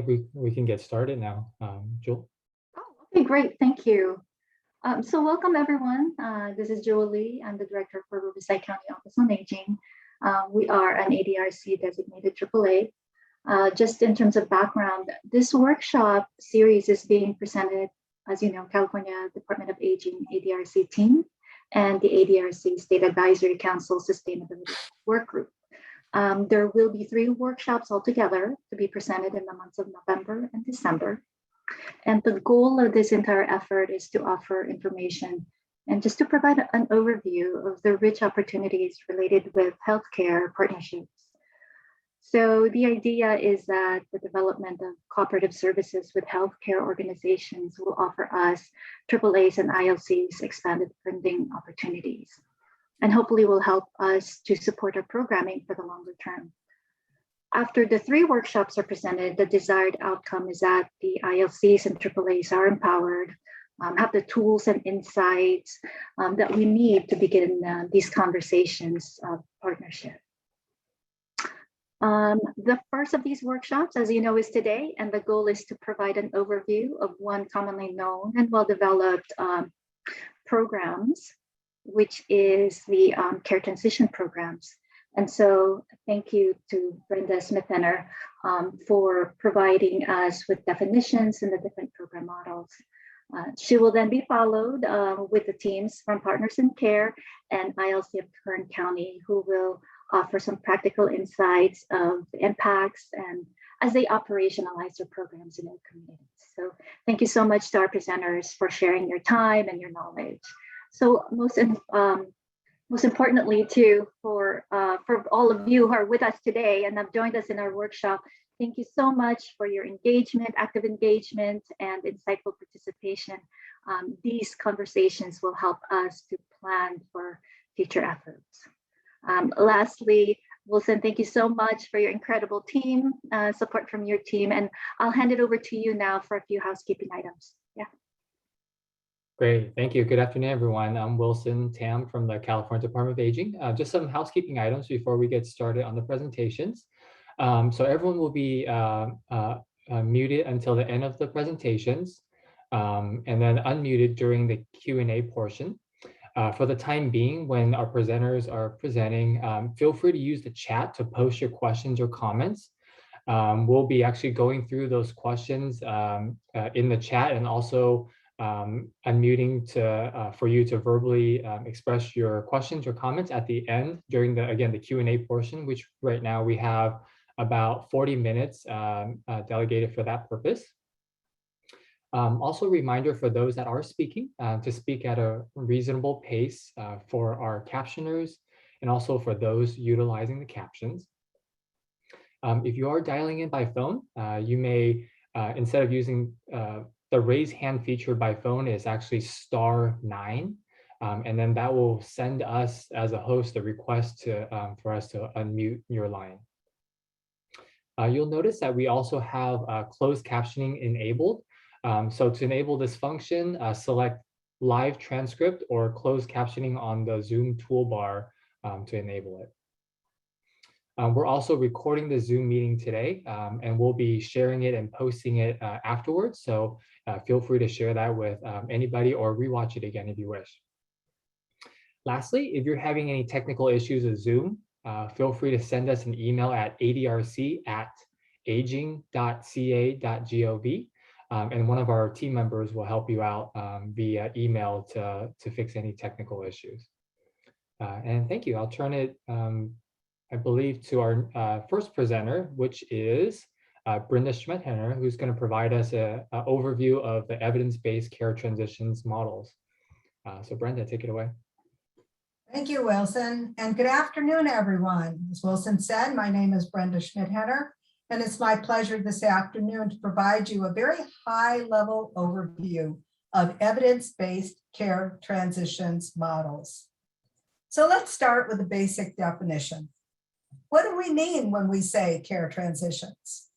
think we can get started now. Jewel? Oh, okay, great. Thank you. So welcome everyone. This is Joel Lee. I'm the director for Riverside County Office on Aging. We are an ADRC designated AAA. Just in terms of background, this workshop series is being presented, as you know, California Department of Aging ADRC team and the ADRC State Advisory Council Sustainability Work Group. There will be 3 workshops altogether to be presented in the months of November and December. And the goal of this entire effort is to offer information and just to provide an overview of the rich opportunities related with healthcare partnerships. So the idea is that the development of cooperative services with healthcare organizations will offer us AAAs and ILCs expanded funding opportunities, and hopefully will help us to support our programming for the longer term. After the 3 workshops are presented, the desired outcome is that the ILCs and AAAs are empowered, have the tools and insights that we need to begin these conversations of partnership. The first of these workshops, as you know, is today, and the goal is to provide an overview of one commonly known and well-developed programs, which is the care transition programs. And so thank you to Brenda Smith-Henner for providing us with definitions and the different program models. She will then be followed with the teams from Partners in Care and ILC of Kern County, who will offer some practical insights of the impacts and as they operationalize their programs in their communities. So thank you so much to our presenters for sharing your time and your knowledge. So most importantly, too, for all of you who are with us today and have joined us in our workshop, thank you so much for your engagement, active engagement, and insightful participation. These conversations will help us to plan for future efforts. Lastly, Wilson, thank you so much for your incredible team, support from your team, and I'll hand it over to you now for a few housekeeping items. Yeah. Great, thank you. Good afternoon, everyone. I'm Wilson Tam from the California Department of Aging. Just some housekeeping items before we get started on the presentations. So everyone will be muted until the end of the presentations, and then unmuted during the Q&A portion. For the time being, when our presenters are presenting, feel free to use the chat to post your questions or comments. We'll be actually going through those questions in the chat, and also unmuting for you to verbally express your questions or comments at the end during the Q&A portion, which right now we have about 40 minutes delegated for that purpose. Also a reminder for those that are speaking to speak at a reasonable pace for our captioners and also for those utilizing the captions. If you are dialing in by phone, you may, instead of using the raise hand feature by phone, is actually *9, and then that will send us as a host a request for us to unmute your line. You'll notice that we also have closed captioning enabled. So to enable this function, select live transcript or closed captioning on the Zoom toolbar to enable it. We're also recording the Zoom meeting today, and we'll be sharing it and posting it afterwards. So feel free to share that with anybody or rewatch it again if you wish. Lastly, if you're having any technical issues with Zoom, feel free to send us an email at adrc@aging.ca.gov. And one of our team members will help you out via email to fix any technical issues. And thank you. I'll turn it, I believe, to our first presenter, which is Brenda Schmidt-Henner, who's going to provide us an overview of the evidence-based care transitions models. So Brenda, take it away. Thank you, Wilson, and good afternoon, everyone. As Wilson said, my name is Brenda Schmidt-Henner, and it's my pleasure this afternoon to provide you a very high-level overview of evidence-based care transitions models. So let's start with a basic definition. What do we mean when we say care transitions?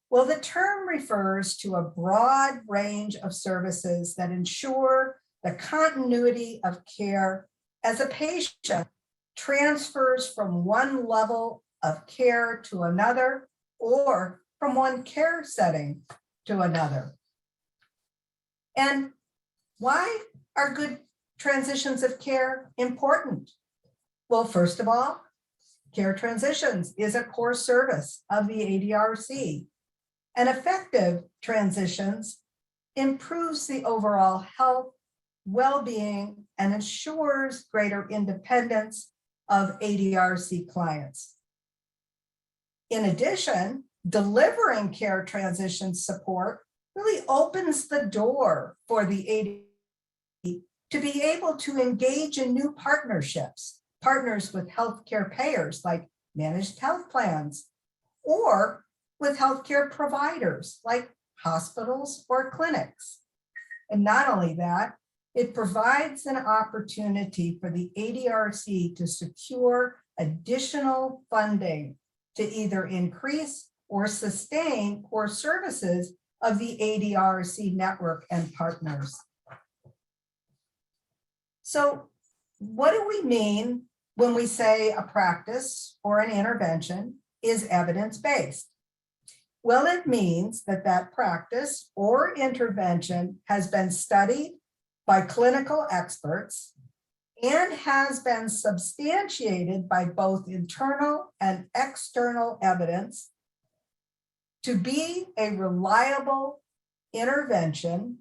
Well, the term refers to a broad range of services that ensure the continuity of care as a patient transfers from one level of care to another, or from one care setting to another. And why are good transitions of care important? Well, first of all, care transitions is a core service of the ADRC, and effective transitions improves the overall health, well-being, and ensures greater independence of ADRC clients. In addition, delivering care transition support really opens the door for the ADRC to be able to engage in new partnerships, partners with healthcare payers like managed health plans, or with healthcare providers like hospitals or clinics. And not only that, it provides an opportunity for the ADRC to secure additional funding to either increase or sustain core services of the ADRC network and partners. So what do we mean when we say a practice or an intervention is evidence-based? Well, it means that that practice or intervention has been studied by clinical experts and has been substantiated by both internal and external evidence to be a reliable intervention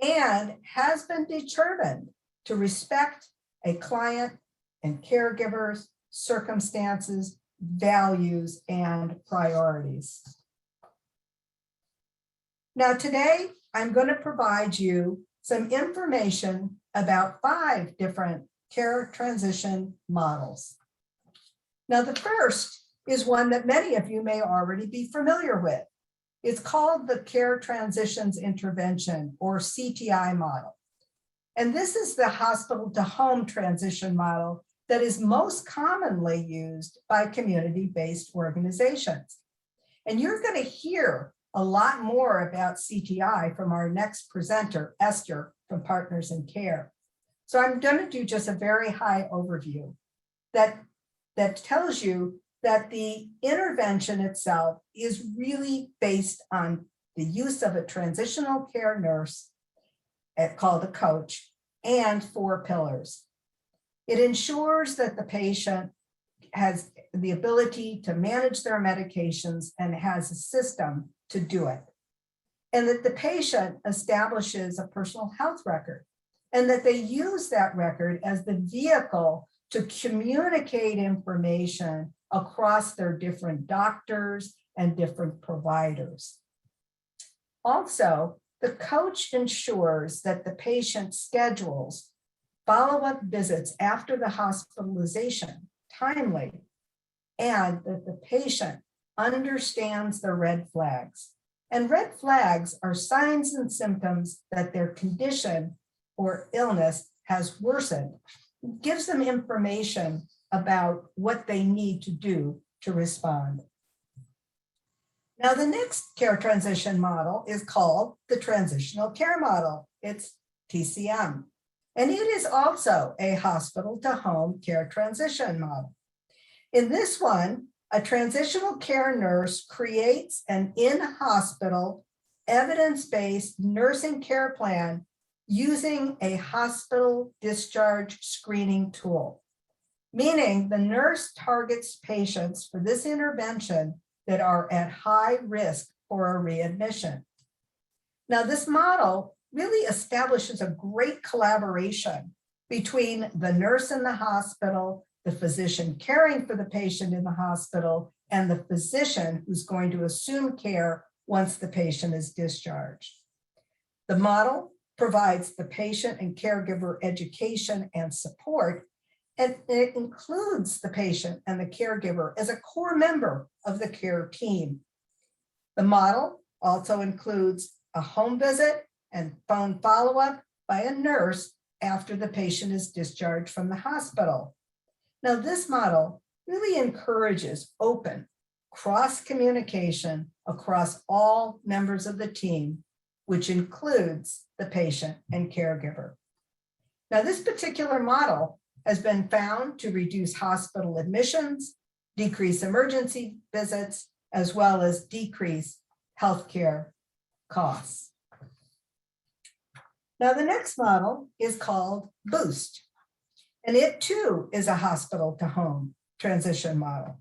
and has been determined to respect a client and caregiver's circumstances, values, and priorities. Now, today, I'm going to provide you some information about 5 different care transition models. Now, the first is one that many of you may already be familiar with. It's called the Care Transitions Intervention, or CTI model. And this is the hospital to home transition model that is most commonly used by community-based organizations. And you're going to hear a lot more about CTI from our next presenter, Esther, from Partners in Care. So I'm going to do just a very high overview that tells you that the intervention itself is really based on the use of a transitional care nurse called a coach and 4 pillars. It ensures that the patient has the ability to manage their medications and has a system to do it. And that the patient establishes a personal health record, and that they use that record as the vehicle to communicate information across their different doctors and different providers. Also, the coach ensures that the patient schedules follow-up visits after the hospitalization timely, and that the patient understands the red flags. And red flags are signs and symptoms that their condition or illness has worsened. It gives them information about what they need to do to respond. Now, the next care transition model is called the transitional care model. It's TCM. And it is also a hospital to home care transition model. In this one, a transitional care nurse creates an in-hospital evidence-based nursing care plan using a hospital discharge screening tool, meaning the nurse targets patients for this intervention that are at high risk for a readmission. Now, this model really establishes a great collaboration between the nurse in the hospital, the physician caring for the patient in the hospital, and the physician who's going to assume care once the patient is discharged. The model provides the patient and caregiver education and support, and it includes the patient and the caregiver as a core member of the care team. The model also includes a home visit and phone follow-up by a nurse after the patient is discharged from the hospital. Now, this model really encourages open cross-communication across all members of the team, which includes the patient and caregiver. Now, this particular model has been found to reduce hospital admissions, decrease emergency visits, as well as decrease healthcare costs. Now, the next model is called Boost, and it too is a hospital to home transition model.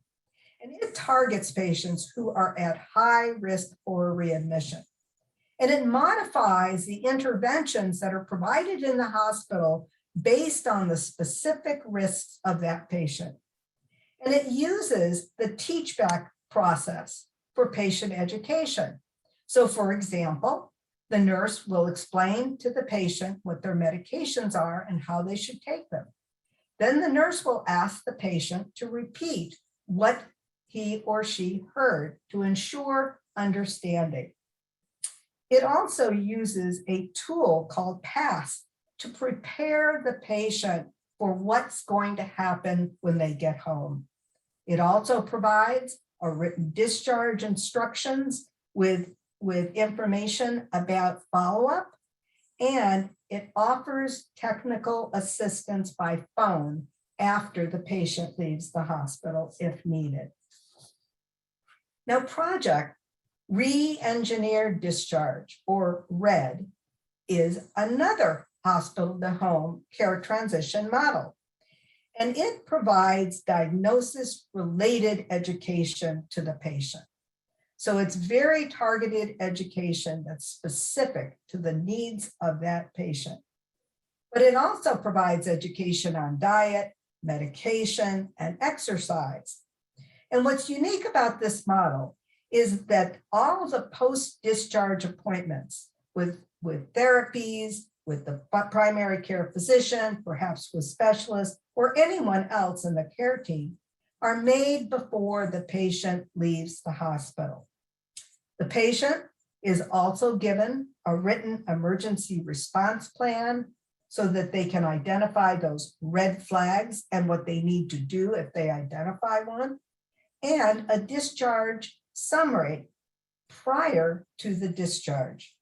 And it targets patients who are at high risk for readmission. And it modifies the interventions that are provided in the hospital based on the specific risks of that patient. And it uses the teach back process for patient education. So for example, the nurse will explain to the patient what their medications are and how they should take them. Then the nurse will ask the patient to repeat what he or she heard to ensure understanding. It also uses a tool called PASS to prepare the patient for what's going to happen when they get home. It also provides a written discharge instructions with information about follow-up, and it offers technical assistance by phone after the patient leaves the hospital if needed. Now, Project Re-engineered Discharge, or RED, is another hospital to home care transition model. And it provides diagnosis related education to the patient. So it's very targeted education that's specific to the needs of that patient. But it also provides education on diet, medication, and exercise. And what's unique about this model is that all of the post-discharge appointments with therapies, with the primary care physician, perhaps with specialists, or anyone else in the care team, are made before the patient leaves the hospital. The patient is also given a written emergency response plan so that they can identify those red flags and what they need to do if they identify one, and a discharge summary prior to the discharge.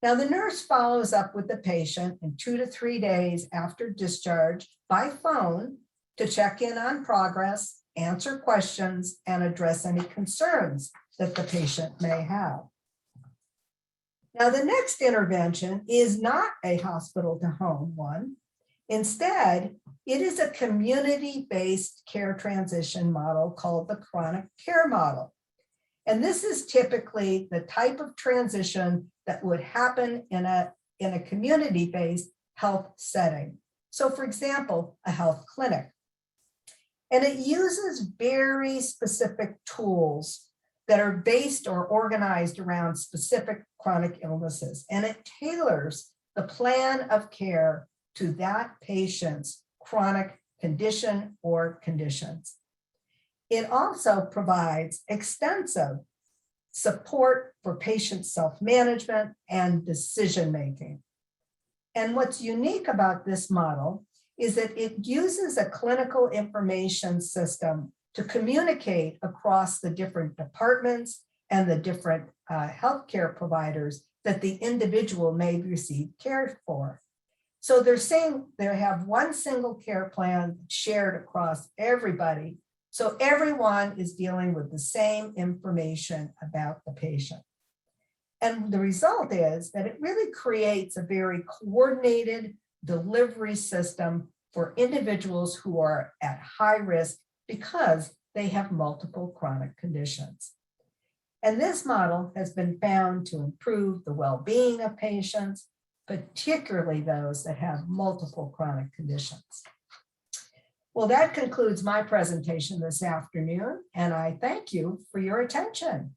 Now, the nurse follows up with the patient in 2 to 3 days after discharge by phone to check in on progress, answer questions, and address any concerns that the patient may have. Now, the next intervention is not a hospital to home one. Instead, it is a community-based care transition model called the chronic care model. And this is typically the type of transition that would happen in a community-based health setting. So for example, a health clinic. And it uses very specific tools that are based or organized around specific chronic illnesses. And it tailors the plan of care to that patient's chronic condition or conditions. It also provides extensive support for patient self-management and decision-making. And what's unique about this model is that it uses a clinical information system to communicate across the different departments and the different healthcare providers that the individual may receive care for. So they're saying they have one single care plan shared across everybody. So everyone is dealing with the same information about the patient. And the result is that it really creates a very coordinated delivery system for individuals who are at high risk because they have multiple chronic conditions. And this model has been found to improve the well-being of patients, particularly those that have multiple chronic conditions. Well, that concludes my presentation this afternoon, and I thank you for your attention.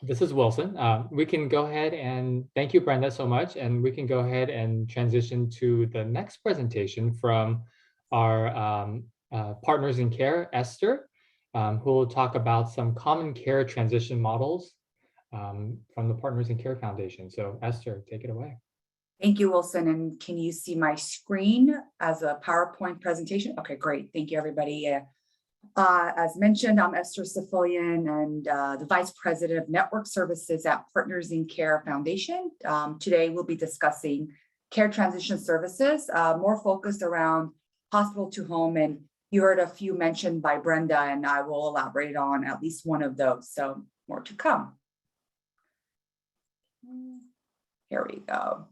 This is Wilson. We can go ahead and thank you, Brenda, so much. And we can go ahead and transition to the next presentation from our partners in care, Esther, who will talk about some common care transition models from the Partners in Care Foundation. So Esther, take it away. Thank you, Wilson. And can you see my screen as a PowerPoint presentation? Okay, great. Thank you, everybody. As mentioned, I'm Esther Safilian and the Vice President of Network Services at Partners in Care Foundation. Today, we'll be discussing care transition services, more focused around hospital to home. And you heard a few mentioned by Brenda, and I will elaborate on at least one of those. So more to come. Here we go.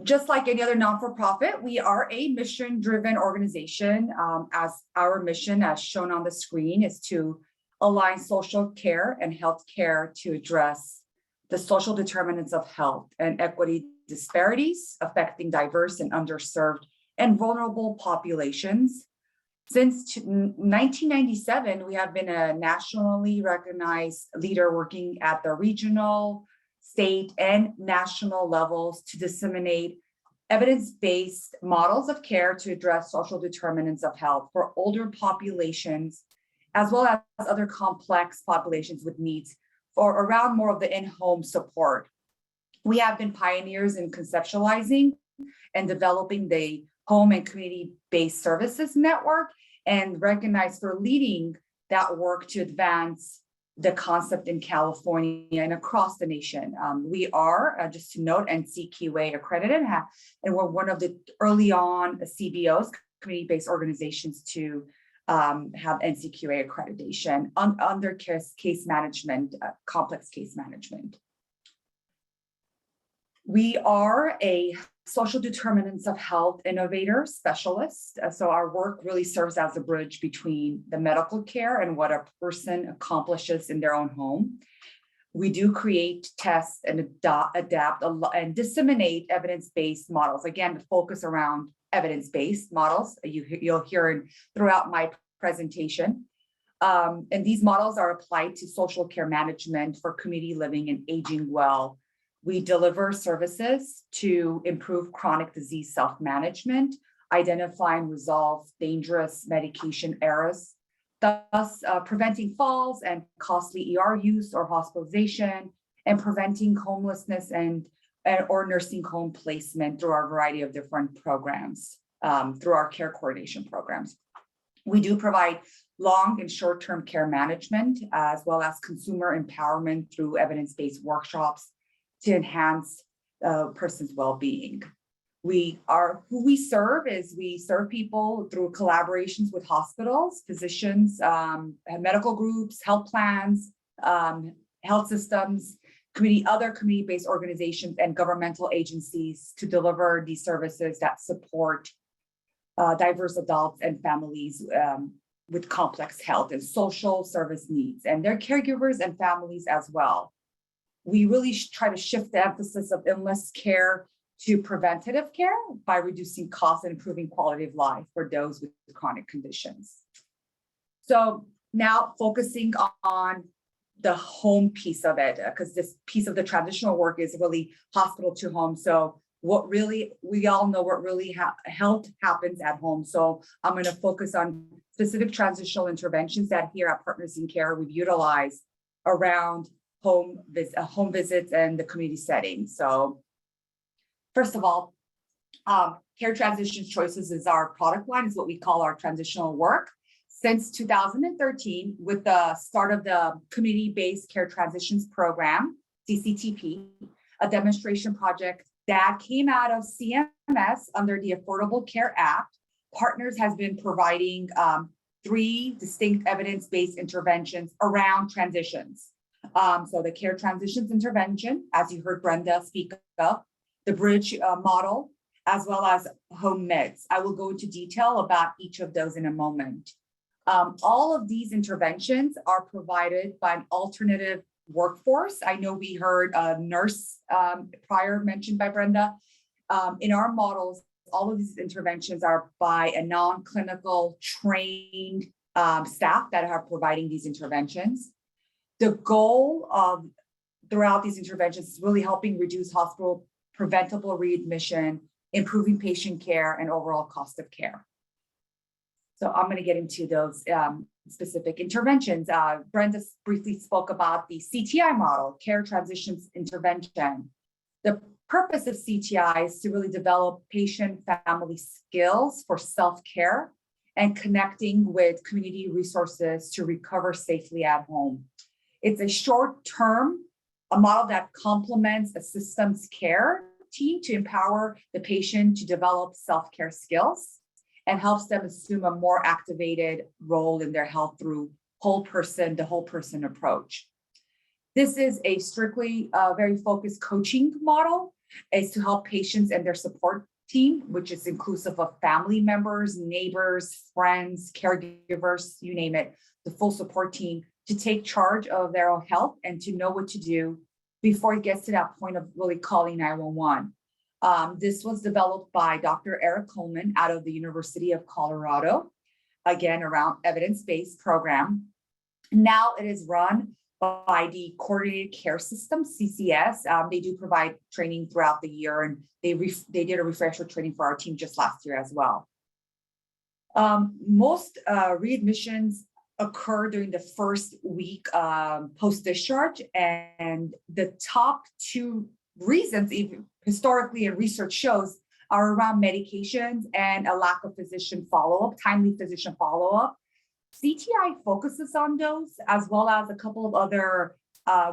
Just like any other non-for-profit, we are a mission-driven organization. As our mission, as shown on the screen, is to align social care and health care to address the social determinants of health and equity disparities affecting diverse and underserved and vulnerable populations. Since 1997, we have been a nationally recognized leader working at the regional, state, and national levels to disseminate evidence-based models of care to address social determinants of health for older populations, as well as other complex populations with needs for around more of the in-home support. We have been pioneers in conceptualizing and developing the home and community-based services network and recognized for leading that work to advance the concept in California and across the nation. We are, just to note, NCQA accredited, and we're one of the early on CBOs, community-based organizations, to have NCQA accreditation under case management, complex case management. We are a social determinants of health innovator specialist. So our work really serves as a bridge between the medical care and what a person accomplishes in their own home. We do create, test, and adapt and disseminate evidence-based models. Again, the focus around evidence-based models you'll hear throughout my presentation. And these models are applied to social care management for community living and aging well. We deliver services to improve chronic disease self-management, identify and resolve dangerous medication errors, thus preventing falls and costly ER use or hospitalization, and preventing homelessness or nursing home placement through our variety of different programs, through our care coordination programs. We do provide long and short-term care management, as well as consumer empowerment through evidence-based workshops to enhance a person's well-being. Who we serve is we serve people through collaborations with hospitals, physicians, medical groups, health plans, health systems, other community-based organizations and governmental agencies to deliver these services that support diverse adults and families with complex health and social service needs, and their caregivers and families as well. We really try to shift the emphasis of illness care to preventative care by reducing costs and improving quality of life for those with chronic conditions. So now focusing on the home piece of it, because this piece of the transitional work is really hospital to home. So what really, we all know what really health happens at home. So I'm going to focus on specific transitional interventions that here at Partners in Care we've utilized around home visits and the community setting. So first of all, Care Transition Choices is our product line, is what we call our transitional work. Since 2013, with the start of the Community-Based Care Transitions Program, CCTP, a demonstration project that came out of CMS under the Affordable Care Act, Partners has been providing 3 distinct evidence-based interventions around transitions. So the care transitions intervention, as you heard Brenda speak of, the bridge model, as well as home meds. I will go into detail about each of those in a moment. All of these interventions are provided by an alternative workforce. I know we heard a nurse prior mentioned by Brenda. In our models, all of these interventions are by a non-clinical trained staff that are providing these interventions. The goal of throughout these interventions is really helping reduce hospital preventable readmission, improving patient care, and overall cost of care. So I'm going to get into those specific interventions. Brenda briefly spoke about the CTI model, Care Transitions Intervention. The purpose of CTI is to really develop patient family skills for self-care and connecting with community resources to recover safely at home. It's a short-term, a model that complements a systems care team to empower the patient to develop self-care skills and helps them assume a more activated role in their health through the whole person approach. This is a strictly very focused coaching model, is to help patients and their support team, which is inclusive of family members, neighbors, friends, caregivers, you name it, the full support team, to take charge of their own health and to know what to do before it gets to that point of really calling 911. This was developed by Dr. Eric Coleman out of the University of Colorado, again, around evidence-based program. Now it is run by the Coordinated Care System, CCS. They do provide training throughout the year, and they did a refresher training for our team just last year as well. Most readmissions occur during the first week post-discharge, and the top two reasons, even historically and research shows, are around medications and a lack of physician follow-up, timely physician follow-up. CTI focuses on those, as well as a couple of other,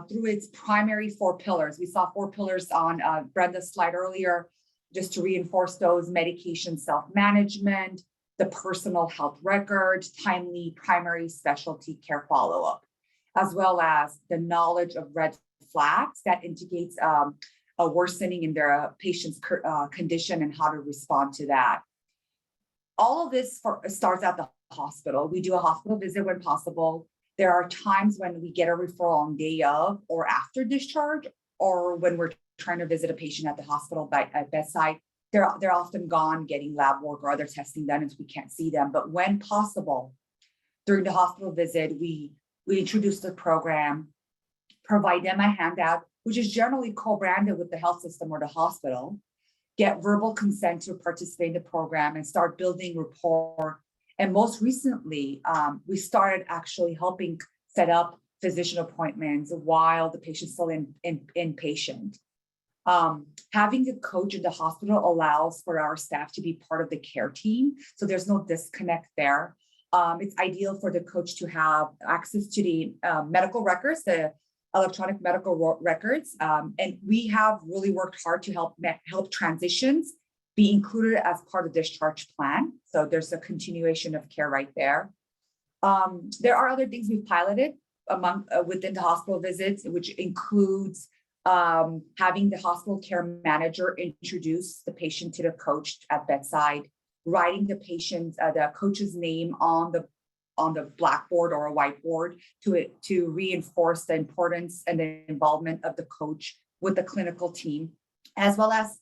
through its primary 4 pillars. We saw 4 pillars on Brenda's slide earlier, just to reinforce those: medication self-management, the personal health record, timely primary specialty care follow-up, as well as the knowledge of red flags that indicates a worsening in their patient's condition and how to respond to that. All of this starts at the hospital. We do a hospital visit when possible. There are times when we get a referral on day of or after discharge, or when we're trying to visit a patient at the hospital at bedside. They're often gone getting lab work or other testing done, and we can't see them. But when possible, during the hospital visit, we introduce the program, provide them a handout, which is generally co-branded with the health system or the hospital, get verbal consent to participate in the program, and start building rapport. And most recently, we started actually helping set up physician appointments while the patient's still inpatient. Having a coach in the hospital allows for our staff to be part of the care team, so there's no disconnect there. It's ideal for the coach to have access to the medical records, the electronic medical records, and we have really worked hard to help transitions be included as part of the discharge plan. So there's a continuation of care right there. There are other things we've piloted within the hospital visits, which includes having the hospital care manager introduce the patient to the coach at bedside, writing the coach's name on the blackboard or a whiteboard to reinforce the importance and the involvement of the coach with the clinical team, as well as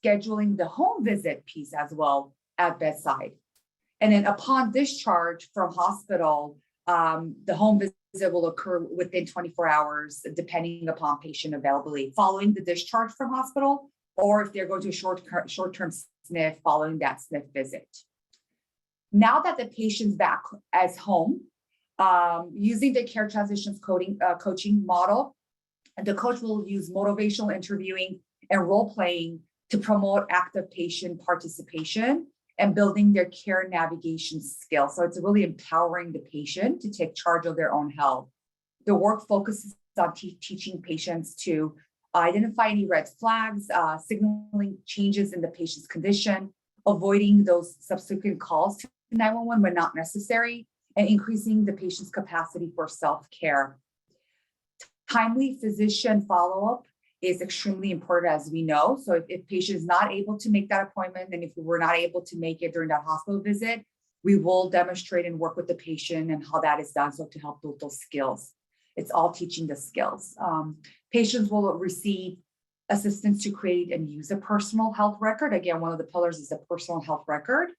scheduling the home visit piece as well at bedside. And then upon discharge from hospital, the home visit will occur within 24 hours, depending upon patient availability, following the discharge from hospital, or if they're going to a short-term SNF following that SNF visit. Now that the patient's back as home, using the care transitions coaching model, the coach will use motivational interviewing and role playing to promote active patient participation and building their care navigation skills. So it's really empowering the patient to take charge of their own health. The work focuses on teaching patients to identify any red flags, signaling changes in the patient's condition, avoiding those subsequent calls to 911 when not necessary, and increasing the patient's capacity for self-care. Timely physician follow-up is extremely important, as we know. So if patient is not able to make that appointment, and if we were not able to make it during that hospital visit, we will demonstrate and work with the patient and how that is done, so to help build those skills. It's all teaching the skills. Patients will receive assistance to create and use a personal health record. Again, one of the pillars is a personal health record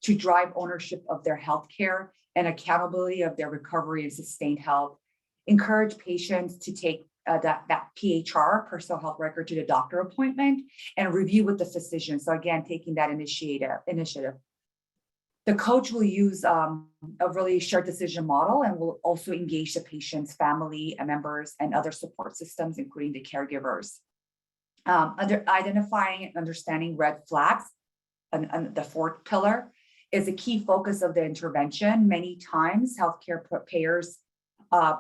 to drive ownership of their health care and accountability of their recovery and sustained health. Encourage patients to take that PHR, personal health record, to the doctor appointment and review with the physician. So again, taking that initiative. The coach will use a really shared decision model and will also engage the patient's family members and other support systems, including the caregivers. Identifying and understanding red flags, and the fourth pillar, is a key focus of the intervention. Many times, healthcare payers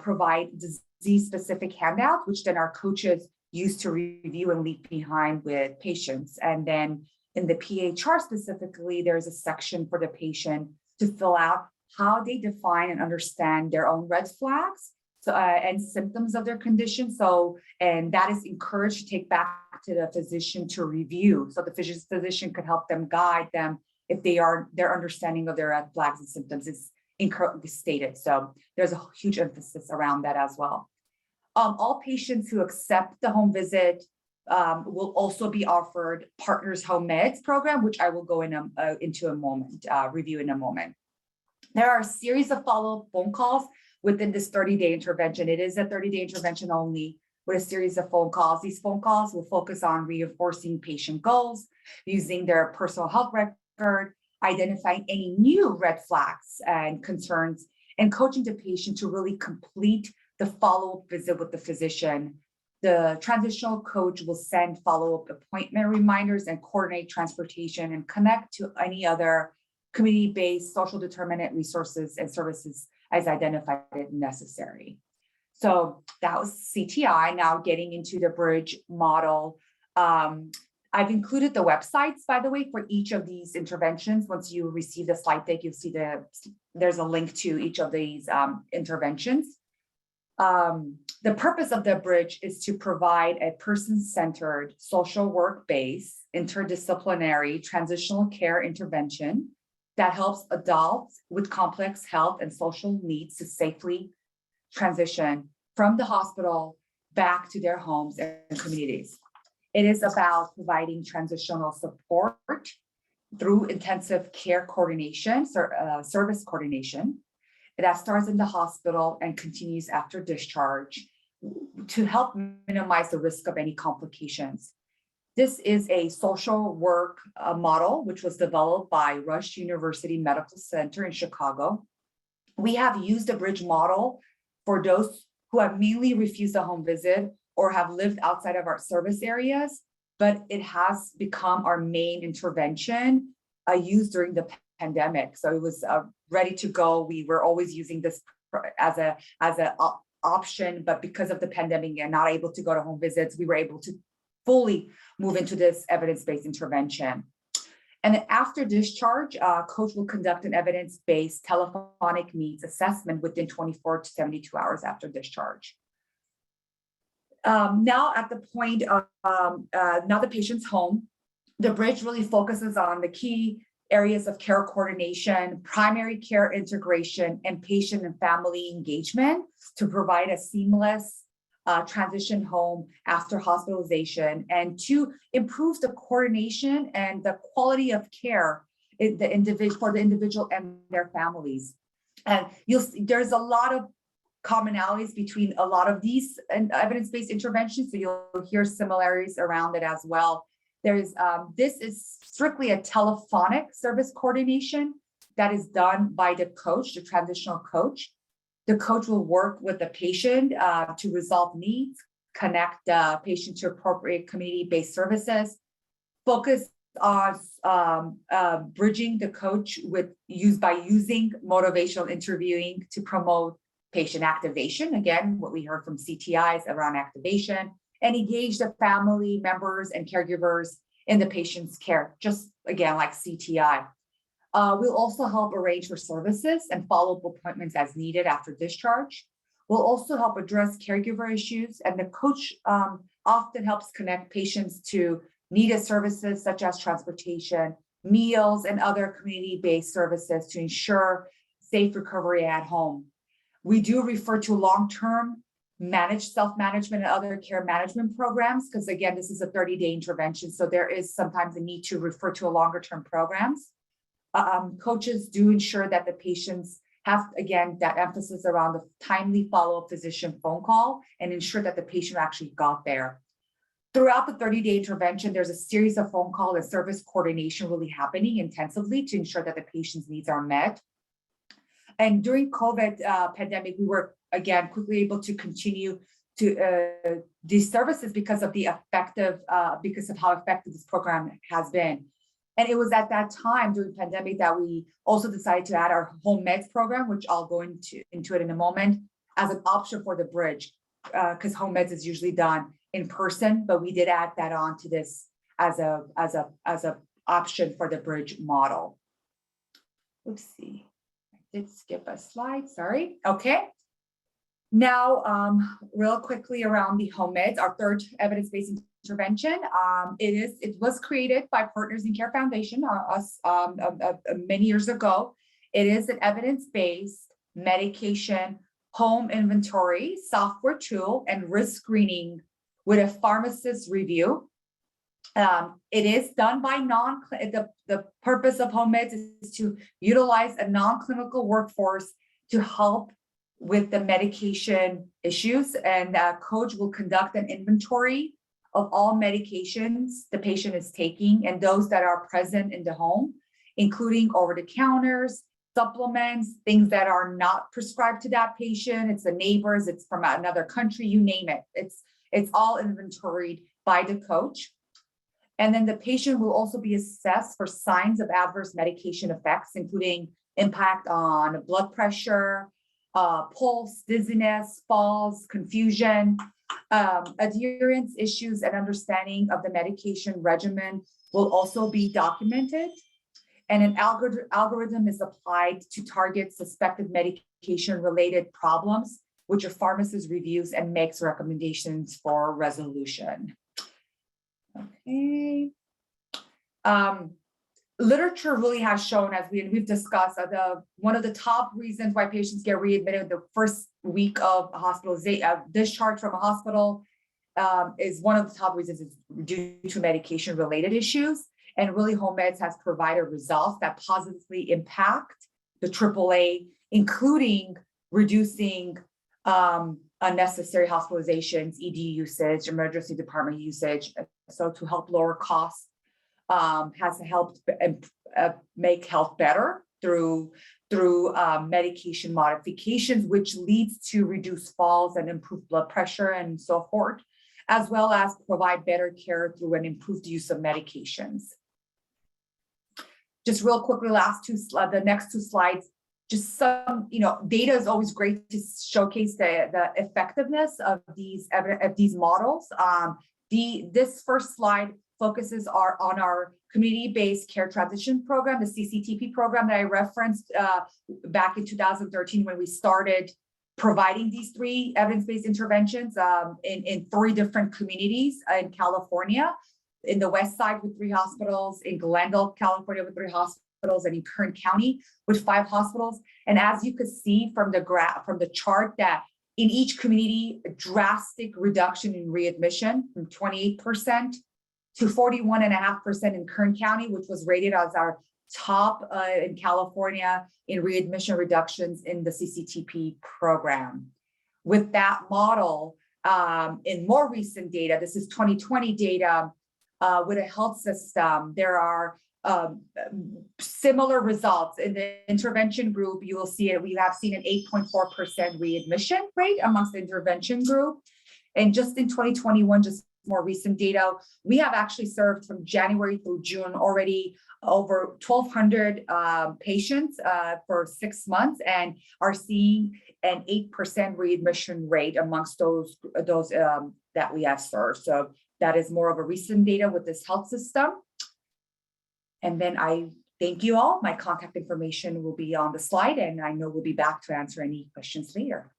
provide disease-specific handouts, which then our coaches use to review and leave behind with patients. And then in the PHR specifically, there's a section for the patient to fill out how they define and understand their own red flags and symptoms of their condition. So, and that is encouraged to take back to the physician to review. So the physician could help them, guide them if their understanding of their red flags and symptoms is incorrectly stated. So there's a huge emphasis around that as well. All patients who accept the home visit will also be offered Partners Home Meds program, which I will go into a moment, review in a moment. There are a series of follow-up phone calls within this 30-day intervention. It is a 30-day intervention only with a series of phone calls. These phone calls will focus on reinforcing patient goals, using their personal health record, identifying any new red flags and concerns, and coaching the patient to really complete the follow-up visit with the physician. The transitional coach will send follow-up appointment reminders and coordinate transportation and connect to any other community-based social determinant resources and services as identified as necessary. So that was CTI. Now getting into the bridge model. I've included the websites, by the way, for each of these interventions. Once you receive the slide deck, you'll see there's a link to each of these interventions. The purpose of the bridge is to provide a person-centered, social work-based, interdisciplinary transitional care intervention that helps adults with complex health and social needs to safely transition from the hospital back to their homes and communities. It is about providing transitional support through intensive care coordination, service coordination, that starts in the hospital and continues after discharge to help minimize the risk of any complications. This is a social work model, which was developed by Rush University Medical Center in Chicago. We have used the bridge model for those who have mainly refused a home visit or have lived outside of our service areas, but it has become our main intervention used during the pandemic. So it was ready to go. We were always using this as an option, but because of the pandemic and not able to go to home visits, we were able to fully move into this evidence-based intervention. And then after discharge, coach will conduct an evidence-based telephonic needs assessment within 24 to 72 hours after discharge. Now at the point of now the patient's home, the bridge really focuses on the key areas of care coordination, primary care integration, and patient and family engagement to provide a seamless transition home after hospitalization, and to improve the coordination and the quality of care for the individual and their families. And you'll see there's a lot of commonalities between a lot of these evidence-based interventions, so you'll hear similarities around it as well. This is strictly a telephonic service coordination that is done by the coach, the transitional coach. The coach will work with the patient to resolve needs, connect the patient to appropriate community-based services, focus on bridging the coach by using motivational interviewing to promote patient activation. Again, what we heard from CTIs around activation, and engage the family members and caregivers in the patient's care, just again, like CTI. We'll also help arrange for services and follow-up appointments as needed after discharge. We'll also help address caregiver issues, and the coach often helps connect patients to needed services such as transportation, meals, and other community-based services to ensure safe recovery at home. We do refer to long-term managed self-management and other care management programs, because again, this is a 30-day intervention, so there is sometimes a need to refer to a longer-term programs. Coaches do ensure that the patients have, again, that emphasis around the timely follow-up physician phone call and ensure that the patient actually got there. Throughout the 30-day intervention, there's a series of phone call and service coordination really happening intensively to ensure that the patient's needs are met. And during COVID pandemic, we were, again, quickly able to continue to these services because of how effective this program has been. And it was at that time during the pandemic that we also decided to add our home meds program, which I'll go into it in a moment, as an option for the bridge, because home meds is usually done in person, but we did add that on to this as a option for the bridge model. Oopsie, I did skip a slide, sorry. Okay. Now, real quickly around the home meds, our third evidence-based intervention. It was created by Partners in Care Foundation, many years ago. It is an evidence-based medication home inventory software tool and risk screening with a pharmacist review. It is done by the purpose of home meds is to utilize a non-clinical workforce to help with the medication issues, and coach will conduct an inventory of all medications the patient is taking and those that are present in the home, including over-the-counters, supplements, things that are not prescribed to that patient. It's the neighbors, it's from another country, you name it. It's all inventoried by the coach. And then the patient will also be assessed for signs of adverse medication effects, including impact on blood pressure, pulse, dizziness, falls, confusion, adherence issues, and understanding of the medication regimen will also be documented. And an algorithm is applied to target suspected medication-related problems, which a pharmacist reviews and makes recommendations for resolution. Okay. Literature really has shown, as we've discussed, one of the top reasons why patients get readmitted the first week of hospitalization, discharge from a hospital, is one of the top reasons is due to medication-related issues. And really, home meds has provided results that positively impact the AAA, including reducing unnecessary hospitalizations, ED usage, emergency department usage. So to help lower costs, has helped make health better through medication modifications, which leads to reduced falls and improved blood pressure and so forth, as well as provide better care through an improved use of medications. Just real quickly, the next two slides, just some, data is always great to showcase the effectiveness of these models. This first slide focuses on our community-based care transition program, the CCTP program that I referenced back in 2013 when we started providing these three evidence-based interventions in 3 different communities in California, in the West Side with 3 hospitals, in Glendale, California with 3 hospitals, and in Kern County with 5 hospitals. And as you could see from the chart, that in each community, a drastic reduction in readmission from 28% to 41.5% in Kern County, which was rated as our top in California in readmission reductions in the CCTP program. With that model, in more recent data, this is 2020 data, with a health system, there are similar results. In the intervention group, you will see it. We have seen an 8.4% readmission rate amongst the intervention group. And just in 2021, just more recent data, we have actually served from January through June already over 1,200 patients for 6 months, and are seeing an 8% readmission rate amongst those that we have served. So that is more of a recent data with this health system. And then I thank you all. My contact information will be on the slide, and I know we'll be back to answer any questions later.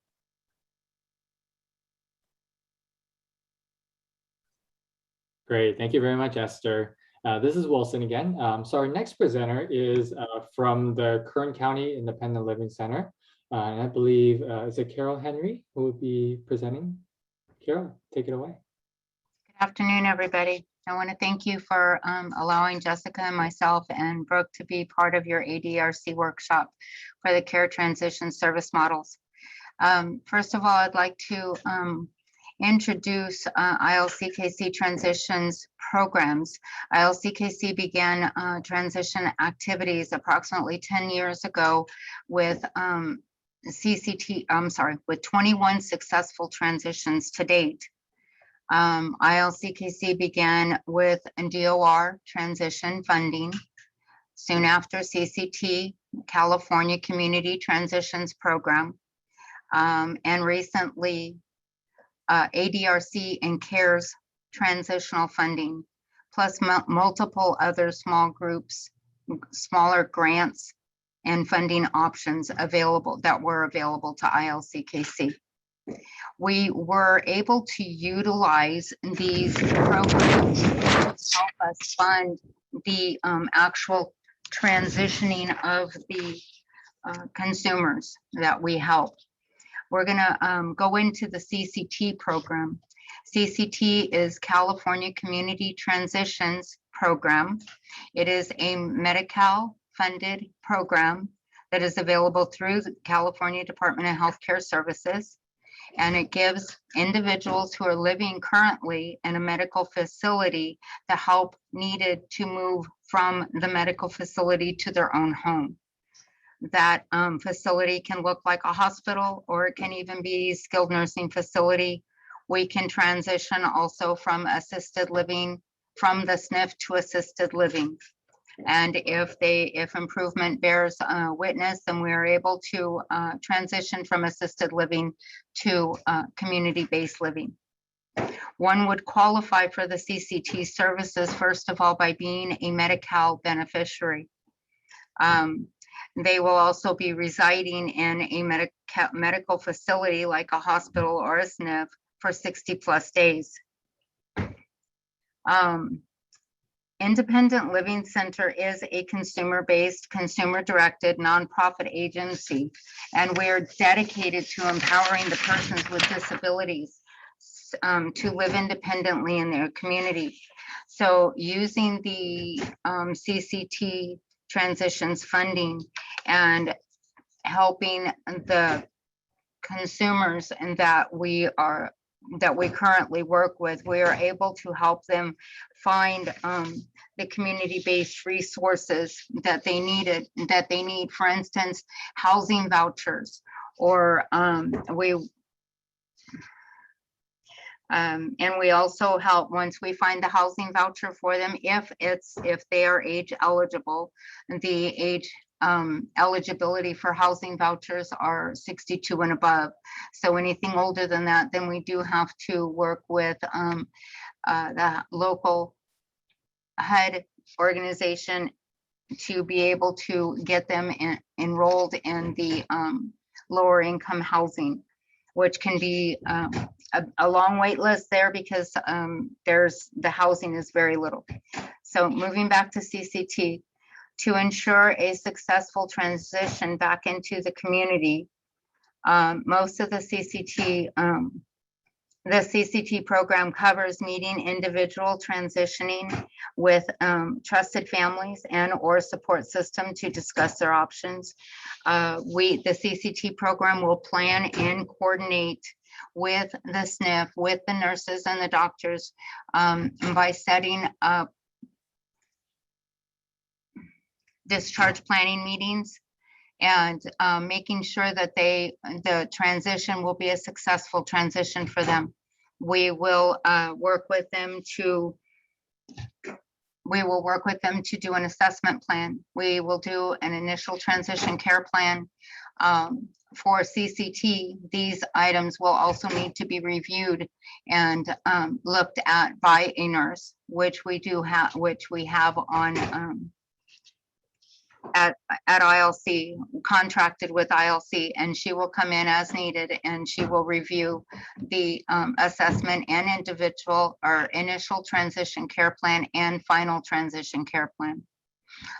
Great, thank you very much, Esther. This is Wilson again. So our next presenter is from the Kern County Independent Living Center. And I believe, is it Carol Henry who will be presenting? Carol, take it away. Good afternoon, everybody. I want to thank you for allowing Jessica and myself and Brooke to be part of your ADRC workshop for the care transition service models. First of all, I'd like to introduce ILCKC transitions programs. ILCKC began transition activities approximately 10 years ago with with 21 successful transitions to date. ILCKC began with DOR transition funding. Soon after, CCT, California Community Transitions Program, and recently ADRC and CARES transitional funding, plus multiple other small groups, smaller grants and funding options available that were available to ILCKC. We were able to utilize these programs to help us fund the actual transitioning of the consumers that we help. We're gonna go into the CCT program. CCT is California Community Transitions Program. It is a Medi-Cal funded program that is available through the California Department of Healthcare Services. And it gives individuals who are living currently in a medical facility the help needed to move from the medical facility to their own home. That facility can look like a hospital, or it can even be a skilled nursing facility. We can transition also from assisted living, from the SNF to assisted living. And if improvement bears witness, then we are able to transition from assisted living to community-based living. One would qualify for the CCT services, first of all, by being a Medi-Cal beneficiary. They will also be residing in a medical facility like a hospital or a SNF for 60+ days. Independent Living Center is a consumer-based, consumer-directed nonprofit agency, and we are dedicated to empowering the persons with disabilities to live independently in their community. So using the CCT transitions funding and helping the consumers and that we currently work with, we are able to help them find the community-based resources that they need. For instance, housing vouchers, or and we also help once we find the housing voucher for them, if they are age eligible. The age eligibility for housing vouchers are 62 and above. So anything older than that, then we do have to work with the local HUD organization to be able to get them enrolled in the lower income housing, which can be a long wait list there because the housing is very little. So moving back to CCT, to ensure a successful transition back into the community, most of the CCT program covers meeting individual transitioning with trusted families and or support system to discuss their options. The CCT program will plan and coordinate with the SNF, with the nurses and the doctors by setting up discharge planning meetings and making sure that the transition will be a successful transition for them. We will work with them to do an assessment plan. We will do an initial transition care plan. For CCT, these items will also need to be reviewed and looked at by a nurse, which we have on at ILC, contracted with ILC, and she will come in as needed and she will review the assessment and individual or initial transition care plan and final transition care plan.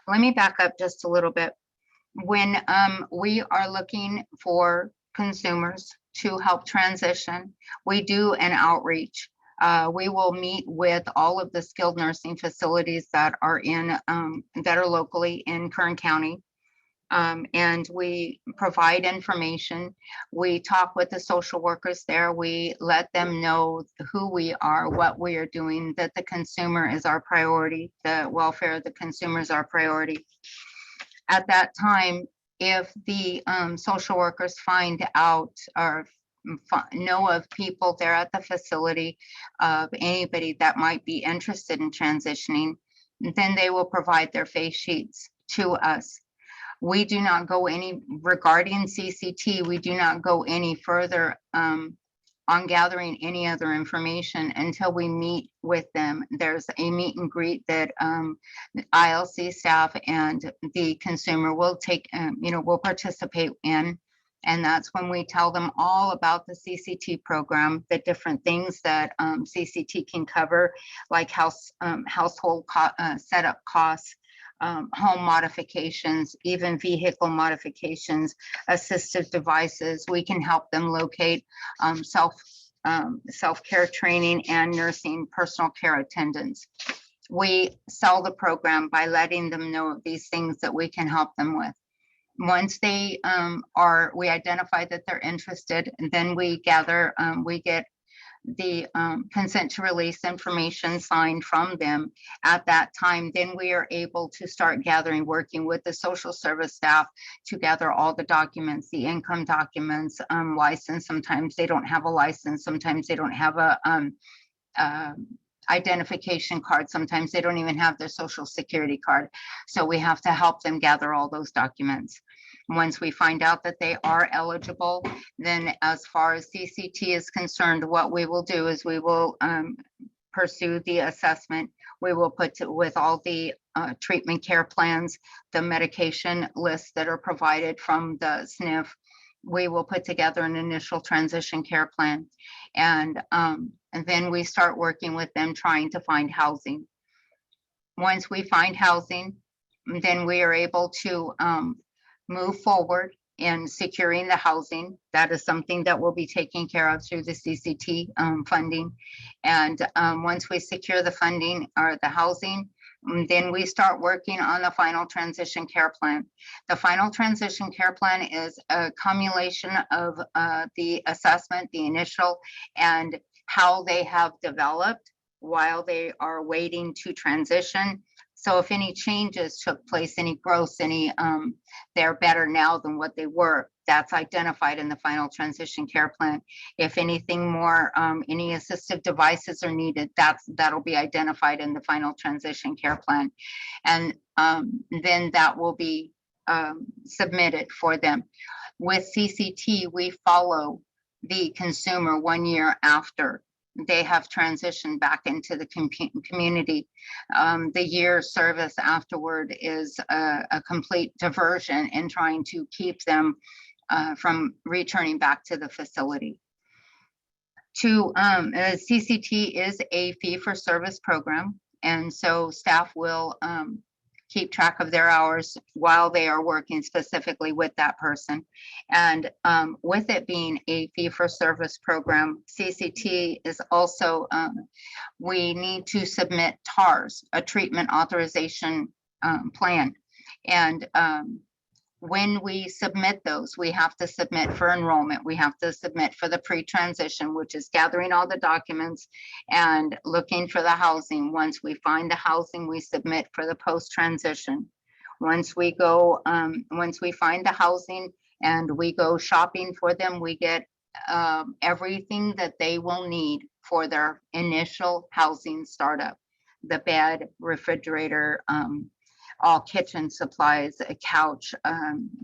Let me back up just a little bit. When we are looking for consumers to help transition, we do an outreach. We will meet with all of the skilled nursing facilities that are locally in Kern County. And we provide information. We talk with the social workers there. We let them know who we are, what we are doing, that the consumer is our priority, the welfare of the consumer is our priority. At that time, if the social workers find out or know of people there at the facility, of anybody that might be interested in transitioning, then they will provide their face sheets to us. We do not go any, regarding CCT, we do not go any further on gathering any other information until we meet with them. There's a meet and greet that ILC staff and the consumer will take, will participate in. And that's when we tell them all about the CCT program, the different things that CCT can cover, like household setup costs, home modifications, even vehicle modifications, assistive devices. We can help them locate self-care training and nursing personal care attendants. We sell the program by letting them know these things that we can help them with. Once they we identify that they're interested, and then we gather, we get the consent to release information signed from them. At that time, then we are able to start gathering, working with the social service staff to gather all the documents, the income documents, license. Sometimes they don't have a license. Sometimes they don't have a identification card. Sometimes they don't even have their social security card. So we have to help them gather all those documents. Once we find out that they are eligible, then as far as CCT is concerned, what we will do is we will pursue the assessment. We will put with all the treatment care plans, the medication lists that are provided from the SNF. We will put together an initial transition care plan. And then we start working with them trying to find housing. Once we find housing, then we are able to move forward in securing the housing. That is something that will be taken care of through the CCT funding. And once we secure the funding or the housing, then we start working on the final transition care plan. The final transition care plan is a cumulation of the assessment, the initial, and how they have developed while they are waiting to transition. So if any changes took place, any growth, they're better now than what they were, that's identified in the final transition care plan. If anything more, any assistive devices are needed, that'll be identified in the final transition care plan. And then that will be submitted for them. With CCT, we follow the consumer 1 year after they have transitioned back into the community. The year service afterward is a complete diversion in trying to keep them from returning back to the facility. CCT is a fee-for-service program, and so staff will keep track of their hours while they are working specifically with that person. And with it being a fee-for-service program, CCT is also, we need to submit TARS, a treatment authorization plan. And when we submit those, we have to submit for enrollment. We have to submit for the pre-transition, which is gathering all the documents and looking for the housing. Once we find the housing, we submit for the post-transition. Once we find the housing and we go shopping for them, we get everything that they will need for their initial housing startup: the bed, refrigerator, all kitchen supplies, a couch,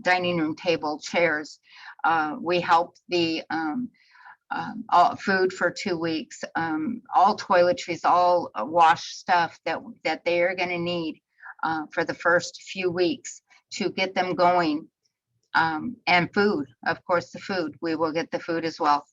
dining room table, chairs. We help the all food for 2 weeks, all toiletries, all wash stuff that they are going to need for the first few weeks to get them going. And food, of course, the food, we will get the food as well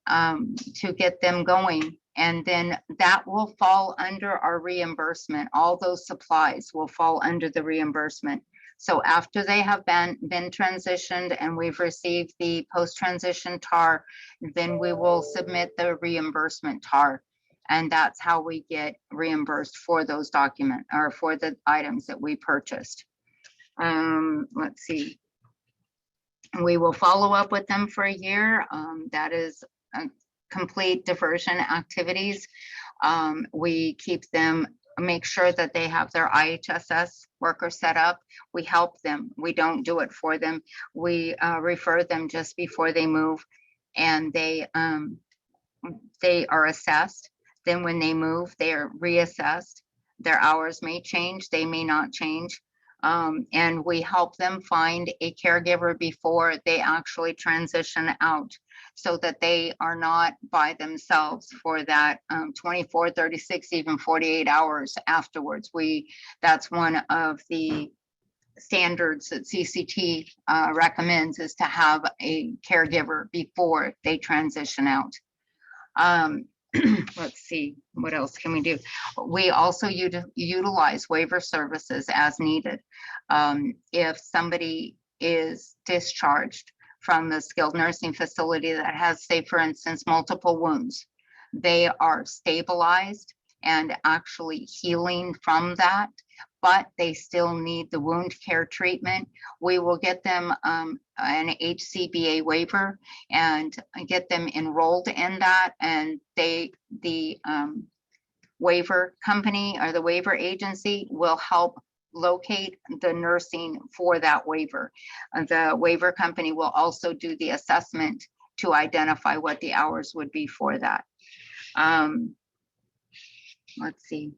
to get them going. And then that will fall under our reimbursement. All those supplies will fall under the reimbursement. So after they have been transitioned and we've received the post-transition TAR, then we will submit the reimbursement TAR. And that's how we get reimbursed for those documents or for the items that we purchased. Let's see. We will follow up with them for a year. That is complete diversion activities. We keep them, make sure that they have their IHSS worker set up. We help them. We don't do it for them. We refer them just before they move. and they are assessed. Then when they move, they are reassessed. Their hours may change, they may not change. And we help them find a caregiver before they actually transition out, so that they are not by themselves for that 24, 36, even 48 hours afterwards. That's one of the standards that CCT recommends, is to have a caregiver before they transition out. Let's see, what else can we do? We also utilize waiver services as needed. If somebody is discharged from the skilled nursing facility that has, say, for instance, multiple wounds, they are stabilized and actually healing from that, but they still need the wound care treatment. We will get them an HCBA waiver and get them enrolled in that. And the waiver company or the waiver agency will help locate the nursing for that waiver. The waiver company will also do the assessment to identify what the hours would be for that. Let's see.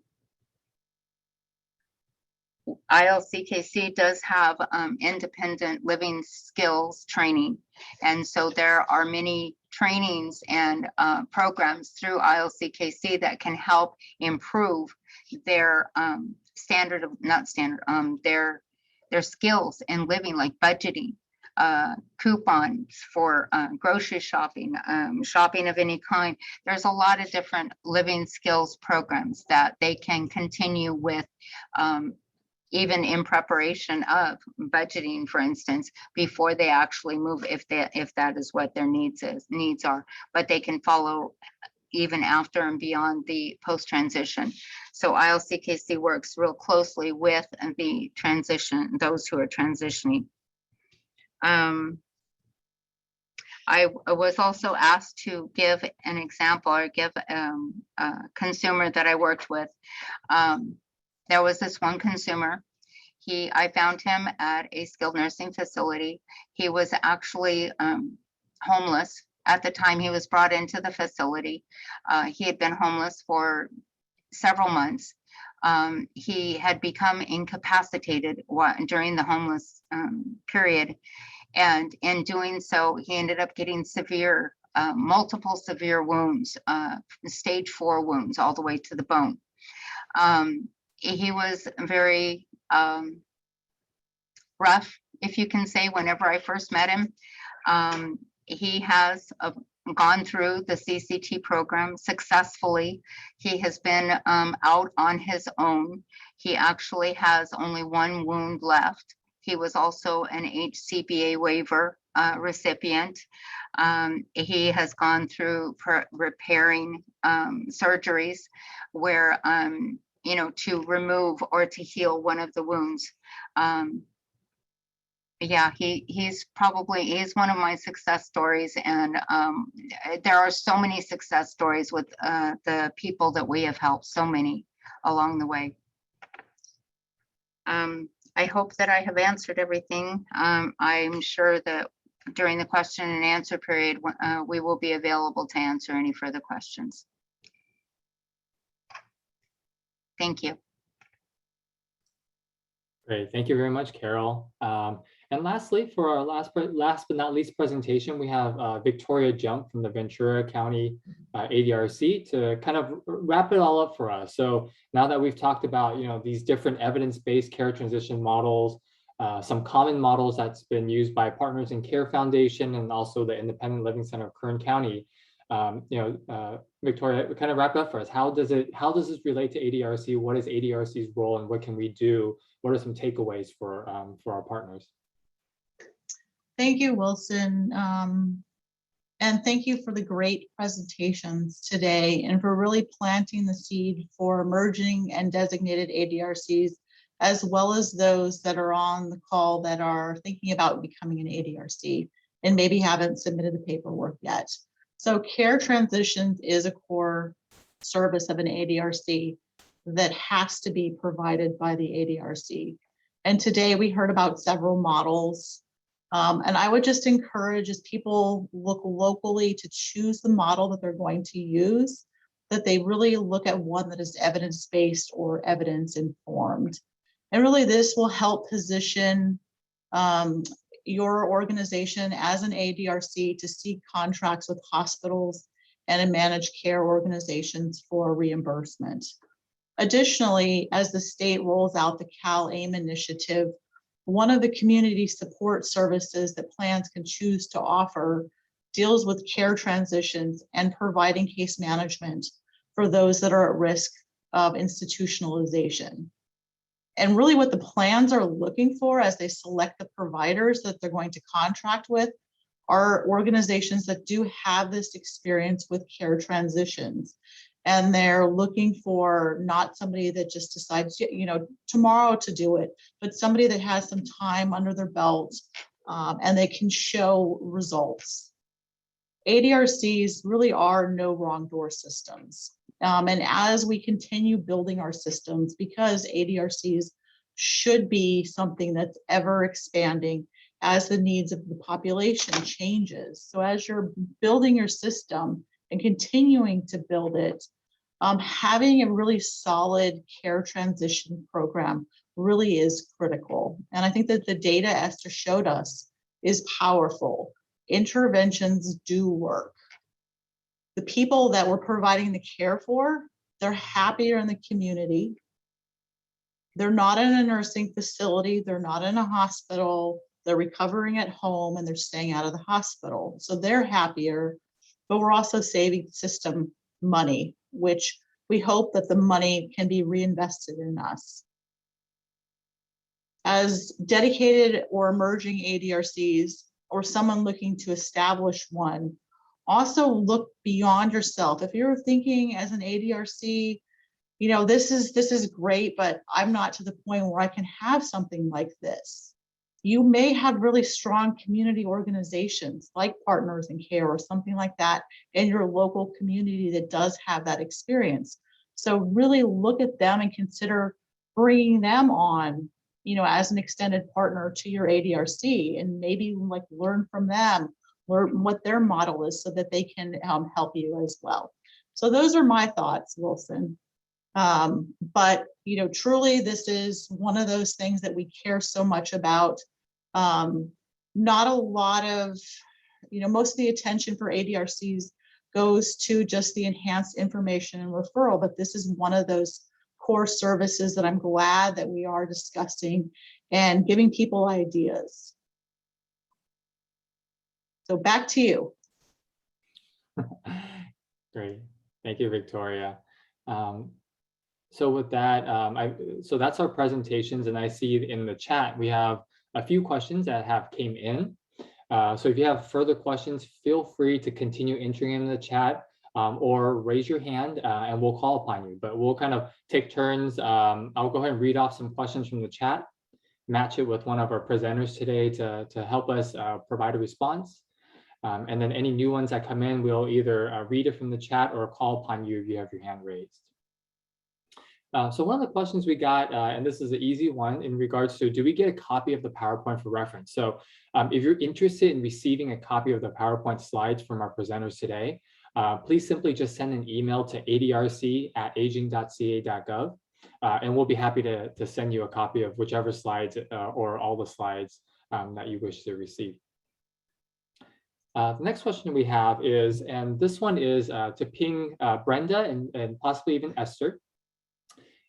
ILCKC does have independent living skills training. And so there are many trainings and programs through ILCKC that can help improve their their skills in living, like budgeting, coupons for grocery shopping, shopping of any kind. There's a lot of different living skills programs that they can continue with, even in preparation of budgeting, for instance, before they actually move, if that is what their needs are. But they can follow even after and beyond the post-transition. So ILCKC works real closely with the those who are transitioning. I was also asked to give an example, or give a consumer that I worked with. There was this one consumer. I found him at a skilled nursing facility. He was actually homeless at the time he was brought into the facility. He had been homeless for several months. He had become incapacitated during the homeless period. And in doing so, he ended up getting multiple severe wounds, stage 4 wounds, all the way to the bone. He was very rough, if you can say, whenever I first met him. He has gone through the CCT program successfully. He has been out on his own. He actually has only one wound left. He was also an HCBA waiver recipient. He has gone through repairing surgeries where to remove or to heal one of the wounds. Yeah, he's one of my success stories, and there are so many success stories with the people that we have helped, so many along the way. I hope that I have answered everything. I'm sure that during the question and answer period, we will be available to answer any further questions. Thank you. Great, thank you very much, Carol. And lastly, for our last but not least presentation, we have Victoria Jump from the Ventura County ADRC to kind of wrap it all up for us. So now that we've talked about these different evidence-based care transition models, some common models that's been used by Partners in Care Foundation and also the Independent Living Center of Kern County. Victoria, kind of wrap up for us. How does this relate to ADRC? What is ADRC's role, and what can we do? What are some takeaways for our partners? Thank you, Wilson. And thank you for the great presentations today and for really planting the seed for emerging and designated ADRCs, as well as those that are on the call that are thinking about becoming an ADRC and maybe haven't submitted the paperwork yet. So care transitions is a core service of an ADRC that has to be provided by the ADRC. And today we heard about several models And I would just encourage as people look locally to choose the model that they're going to use, that they really look at one that is evidence-based or evidence-informed. And really this will help position your organization as an ADRC to seek contracts with hospitals and in managed care organizations for reimbursement. Additionally, as the state rolls out the CalAIM initiative, one of the community support services that plans can choose to offer deals with care transitions and providing case management for those that are at risk of institutionalization. And really what the plans are looking for as they select the providers that they're going to contract with are organizations that do have this experience with care transitions. And they're looking for not somebody that just decides, tomorrow to do it, but somebody that has some time under their belt and they can show results. ADRCs really are no wrong door systems. And as we continue building our systems, because ADRCs should be something that's ever expanding as the needs of the population changes. So as you're building your system and continuing to build it, having a really solid care transition program really is critical. And I think that the data Esther showed us is powerful. Interventions do work. The people that we're providing the care for, they're happier in the community. They're not in a nursing facility. They're not in a hospital. They're recovering at home and they're staying out of the hospital. So they're happier, but we're also saving the system money, which we hope that the money can be reinvested in us. As dedicated or emerging ADRCs or someone looking to establish one, also look beyond yourself. If you're thinking as an ADRC, this is great, but I'm not to the point where I can have something like this. You may have really strong community organizations like Partners in Care or something like that in your local community that does have that experience. So really look at them and consider bringing them on, as an extended partner to your ADRC, and maybe learn from them, learn what their model is so that they can help you as well. So those are my thoughts, Wilson. But truly this is one of those things that we care so much about. Not a lot of, most of the attention for ADRCs goes to just the enhanced information and referral, but this is one of those core services that I'm glad that we are discussing and giving people ideas. So back to you. Great. Thank you, Victoria. So with that, so that's our presentations, and I see in the chat we have a few questions that have came in. So if you have further questions, feel free to continue entering in the chat or raise your hand and we'll call upon you. But we'll kind of take turns. I'll go ahead and read off some questions from the chat, match it with one of our presenters today to help us provide a response. And then any new ones that come in, we'll either read it from the chat or call upon you if you have your hand raised. So one of the questions we got, and this is an easy one in regards to, do we get a copy of the PowerPoint for reference? So if you're interested in receiving a copy of the PowerPoint slides from our presenters today, please simply just send an email to adrc@aging.ca.gov, and we'll be happy to send you a copy of whichever slides or all the slides that you wish to receive. The next question we have is, and this one is to ping Brenda and possibly even Esther.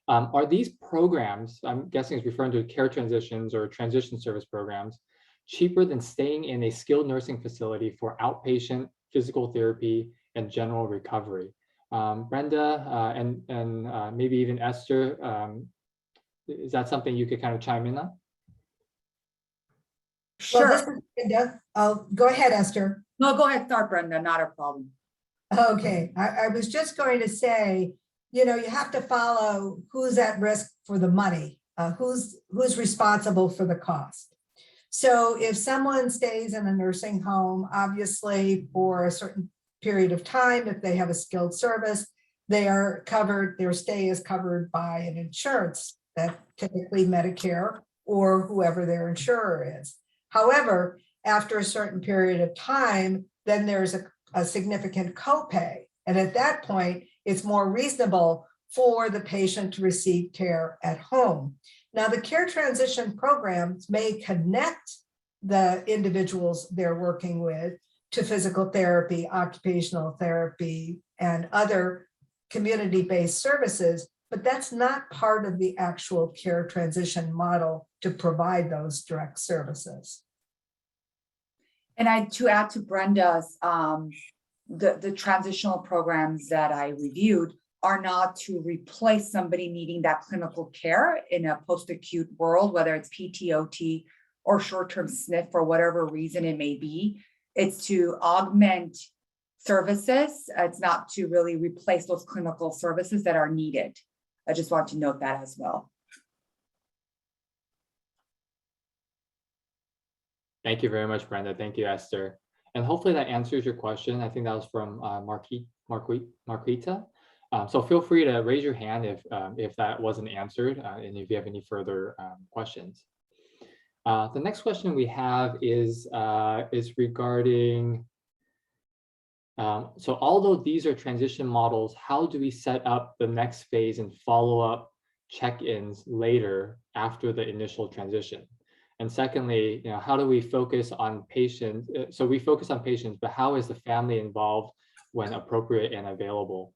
Are these programs, I'm guessing it's referring to care transitions or transition service programs, cheaper than staying in a skilled nursing facility for outpatient physical therapy and general recovery? Brenda and maybe even Esther, is that something you could kind of chime in on? Well, Sure. this is Brenda. Go ahead, Esther. No, go ahead, start, Brenda, not a problem. Okay, I was just going to say, you have to follow who's at risk for the money, who's responsible for the cost. So if someone stays in a nursing home, obviously for a certain period of time, if they have a skilled service, they are covered, their stay is covered by an insurance, that typically Medicare or whoever their insurer is. However, after a certain period of time, then there's a significant copay. And at that point, it's more reasonable for the patient to receive care at home. Now, the care transition programs may connect the individuals they're working with to physical therapy, occupational therapy, and other community-based services, but that's not part of the actual care transition model to provide those direct services. And to add to Brenda's, the transitional programs that I reviewed are not to replace somebody needing that clinical care in a post-acute world, whether it's PTOT or short-term SNF for whatever reason it may be. It's to augment services. It's not to really replace those clinical services that are needed. I just want to note that as well. Thank you very much, Brenda. Thank you, Esther. And hopefully that answers your question. I think that was from Marquita. So feel free to raise your hand if that wasn't answered and if you have any further questions. The next question we have is regarding, so although these are transition models, how do we set up the next phase and follow-up check-ins later after the initial transition? And secondly, how do we focus on patients? So we focus on patients, but how is the family involved when appropriate and available?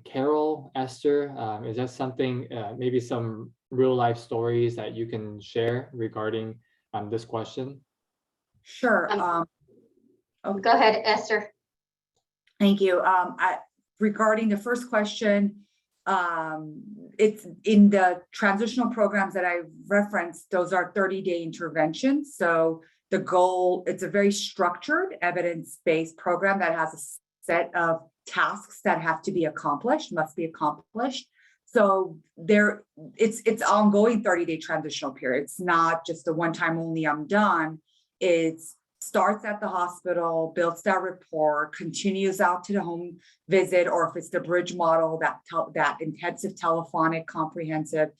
Carol, Esther, is that something, maybe some real life stories that you can share regarding this question? Sure. Go ahead, Esther. Thank you. Regarding the first question, it's in the transitional programs that I referenced, those are 30-day interventions. So the goal, it's a very structured, evidence-based program that has a set of tasks that have to be accomplished, must be accomplished. So it's ongoing 30-day transitional period. It's not just a one-time only, I'm done. It starts at the hospital, builds that rapport, continues out to the home visit, or if it's the bridge model, that intensive telephonic comprehensive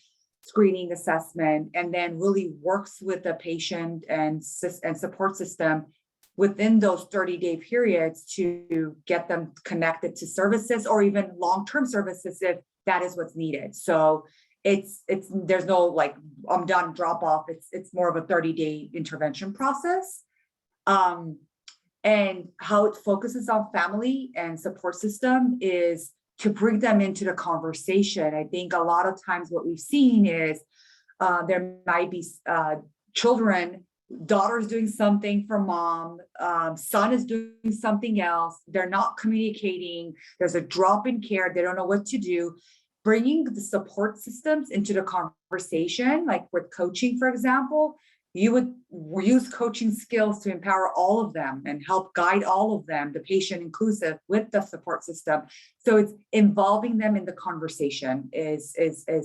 screening assessment, and then really works with the patient and support system within those 30-day periods to get them connected to services or even long-term services if that is what's needed. So there's no like, I'm done, drop off. It's more of a 30-day intervention process. And how it focuses on family and support system is to bring them into the conversation. I think a lot of times what we've seen is there might be children, daughter's doing something for mom, son is doing something else. They're not communicating. There's a drop in care. They don't know what to do. Bringing the support systems into the conversation, like with coaching, for example, you would use coaching skills to empower all of them and help guide all of them, the patient inclusive, with the support system. So it's involving them in the conversation is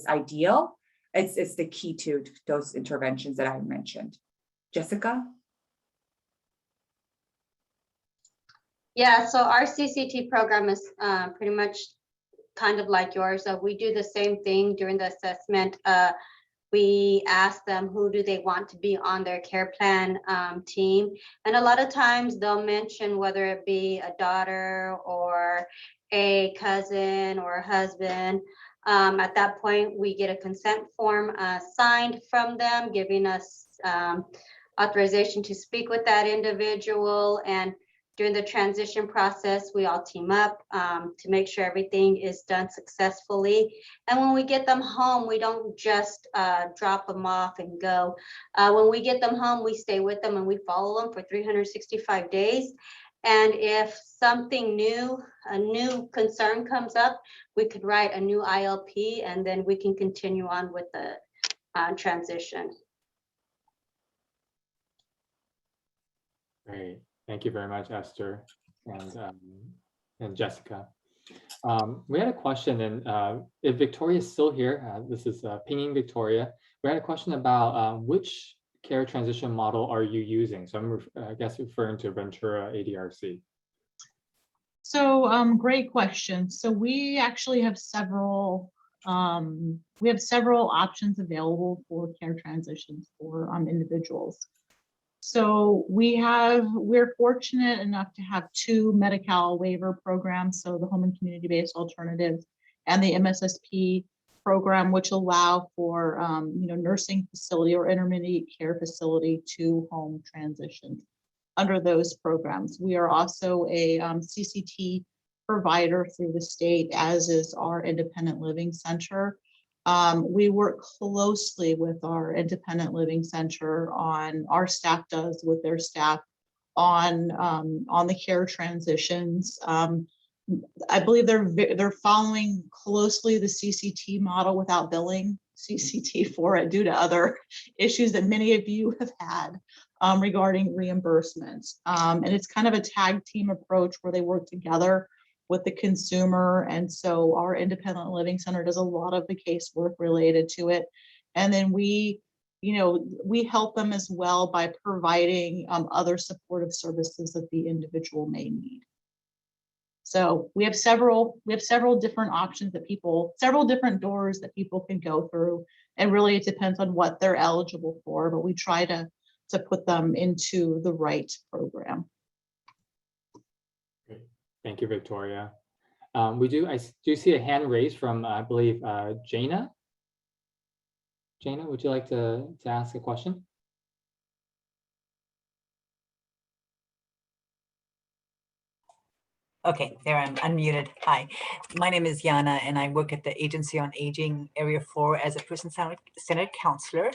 ideal. It's the key to those interventions that I mentioned. Jessica? Yeah, so our CCT program is pretty much kind of like yours. So we do the same thing during the assessment. We ask them who do they want to be on their care plan team. And a lot of times they'll mention whether it be a daughter or a cousin or a husband. At that point, we get a consent form signed from them, giving us authorization to speak with that individual. And during the transition process, we all team up to make sure everything is done successfully. And when we get them home, we don't just drop them off and go. When we get them home, we stay with them and we follow them for 365 days. And if something new, a new concern comes up, we could write a new ILP and then we can continue on with the transition. Great. Thank you very much, Esther and Jessica. We had a question, and if Victoria is still here, this is pinging Victoria. We had a question about which care transition model are you using? So I'm, I guess, referring to Ventura ADRC. So great question. So we actually have several options available for care transitions for individuals. So we're fortunate enough to have two Medi-Cal waiver programs, so the home and community-based alternatives and the MSSP program, which allow for nursing facility or intermediate care facility to home transitions under those programs. We are also a CCT provider through the state, as is our independent living center. We work closely with our independent living center on, our staff does with their staff on the care transitions. I believe they're following closely the CCT model without billing CCT for it due to other issues that many of you have had regarding reimbursements. And it's kind of a tag team approach where they work together with the consumer. And so our independent living center does a lot of the casework related to it. And then we help them as well by providing other supportive services that the individual may need. So we have several different options that several different doors that people can go through. And really it depends on what they're eligible for, but we try to put them into the right program. Great. Thank you, Victoria. I do see a hand raised from, I believe, Jana. Jana, would you like to ask a question? Okay, there I'm unmuted. Hi, my name is Yana and I work at the Agency on Aging Area 4 as a person-centered counselor.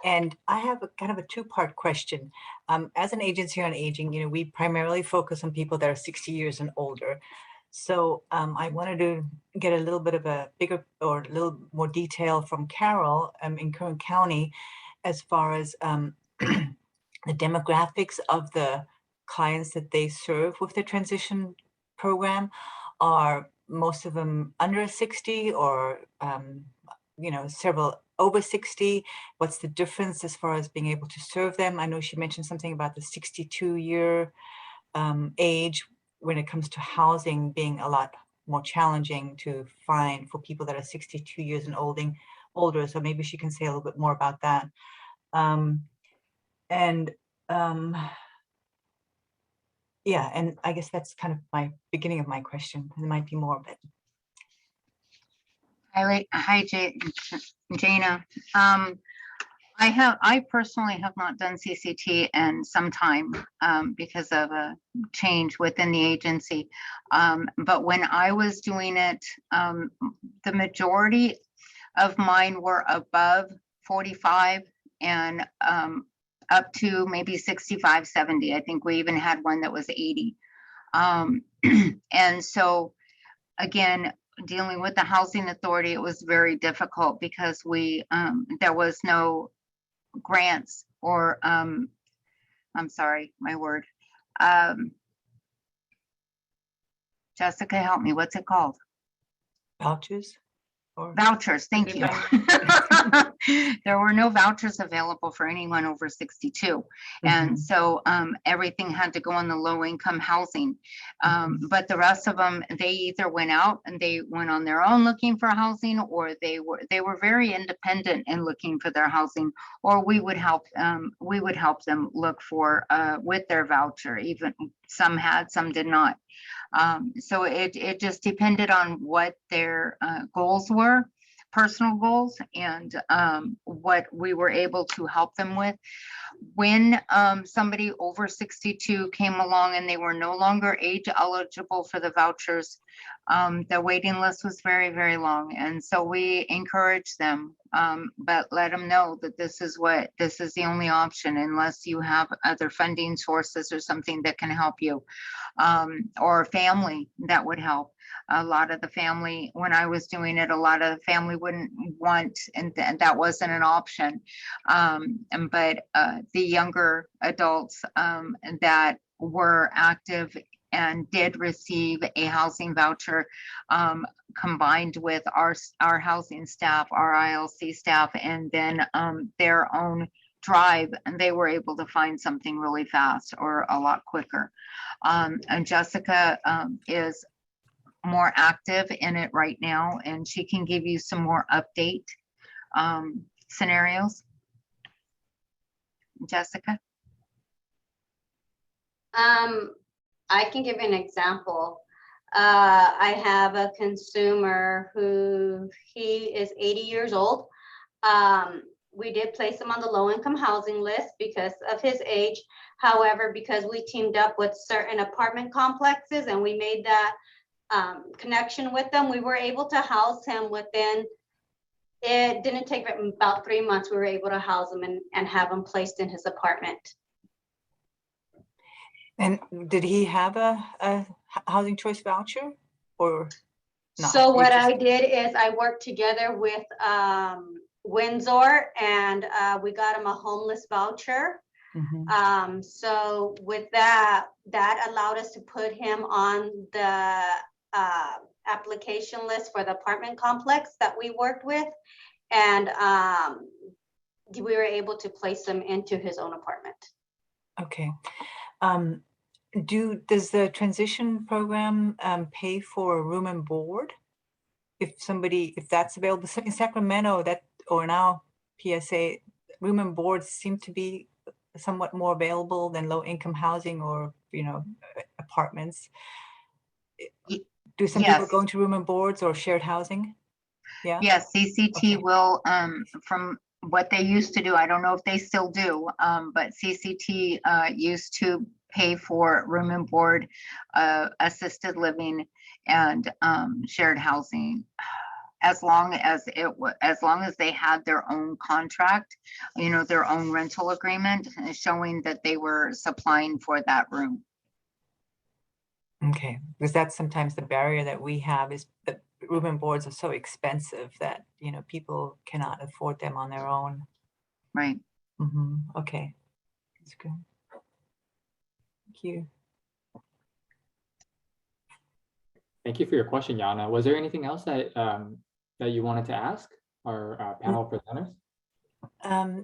And I have a kind of a two-part question. As an agency on aging, we primarily focus on people that are 60 years and older. So I wanted to get a little bit of a bigger or a little more detail from Carol in Kern County as far as the demographics of the clients that they serve with the transition program. Are most of them under 60 or, several over 60? What's the difference as far as being able to serve them? I know she mentioned something about the 62-year age when it comes to housing being a lot more challenging to find for people that are 62 years and older. So maybe she can say a little bit more about that. Yeah, and I guess that's kind of my beginning of my question. There might be more of it. Hi, Jana. I personally have not done CCT in some time because of a change within the agency. But when I was doing it, the majority of mine were above 45 and up to maybe 65, 70. I think we even had one that was 80. And so again, dealing with the housing authority, it was very difficult because there was no grants or I'm sorry, my word. Jessica, help me. What's it called? Vouchers? Vouchers, thank you. There were no vouchers available for anyone over 62. And so everything had to go on the low income housing. But the rest of them, they either went out and they went on their own looking for housing, or they were very independent in looking for their housing, or we would help them look for with their voucher. Even some had, some did not. So it just depended on what their goals were, personal goals, and what we were able to help them with. When somebody over 62 came along and they were no longer age eligible for the vouchers, the waiting list was very, very long. And so we encouraged them, but let them know that this is the only option unless you have other funding sources or something that can help you, or family that would help. A lot of the family, when I was doing it, a lot of the family wouldn't want, and that wasn't an option. But the younger adults that were active and did receive a housing voucher, combined with our housing staff, our ILC staff, and then their own drive, and they were able to find something really fast or a lot quicker. And Jessica is more active in it right now, and she can give you some more update scenarios. Jessica? I can give you an example. I have a consumer who he is 80 years old. We did place him on the low income housing list because of his age. However, because we teamed up with certain apartment complexes and we made that connection with them, we were able to house him within, it didn't take about 3 months. We were able to house him and have him placed in his apartment. And did he have a housing choice voucher or not? So You what just- I did is I worked together with Windsor and we got him a homeless voucher. Mhm. So with that allowed us to put him on the application list for the apartment complex that we worked with. And we were able to place him into his own apartment. Okay. Does the transition program pay for room and board? If that's available in Sacramento, or now PSA, room and board seem to be somewhat more available than low income housing or, apartments. Do some people Yes. go into room and boards or shared housing? Yeah. Yes, CCT Okay. will, from what they used to do, I don't know if they still do, but CCT used to pay for room and board, assisted living and shared housing. As long as they had their own contract, their own rental agreement showing that they were supplying for that room. Okay, because that's sometimes the barrier that we have is that room and boards are so expensive that, people cannot afford them on their own. Right. Okay, that's good. Thank you. Thank you for your question, Yana. Was there anything else that you wanted to ask our panel presenters?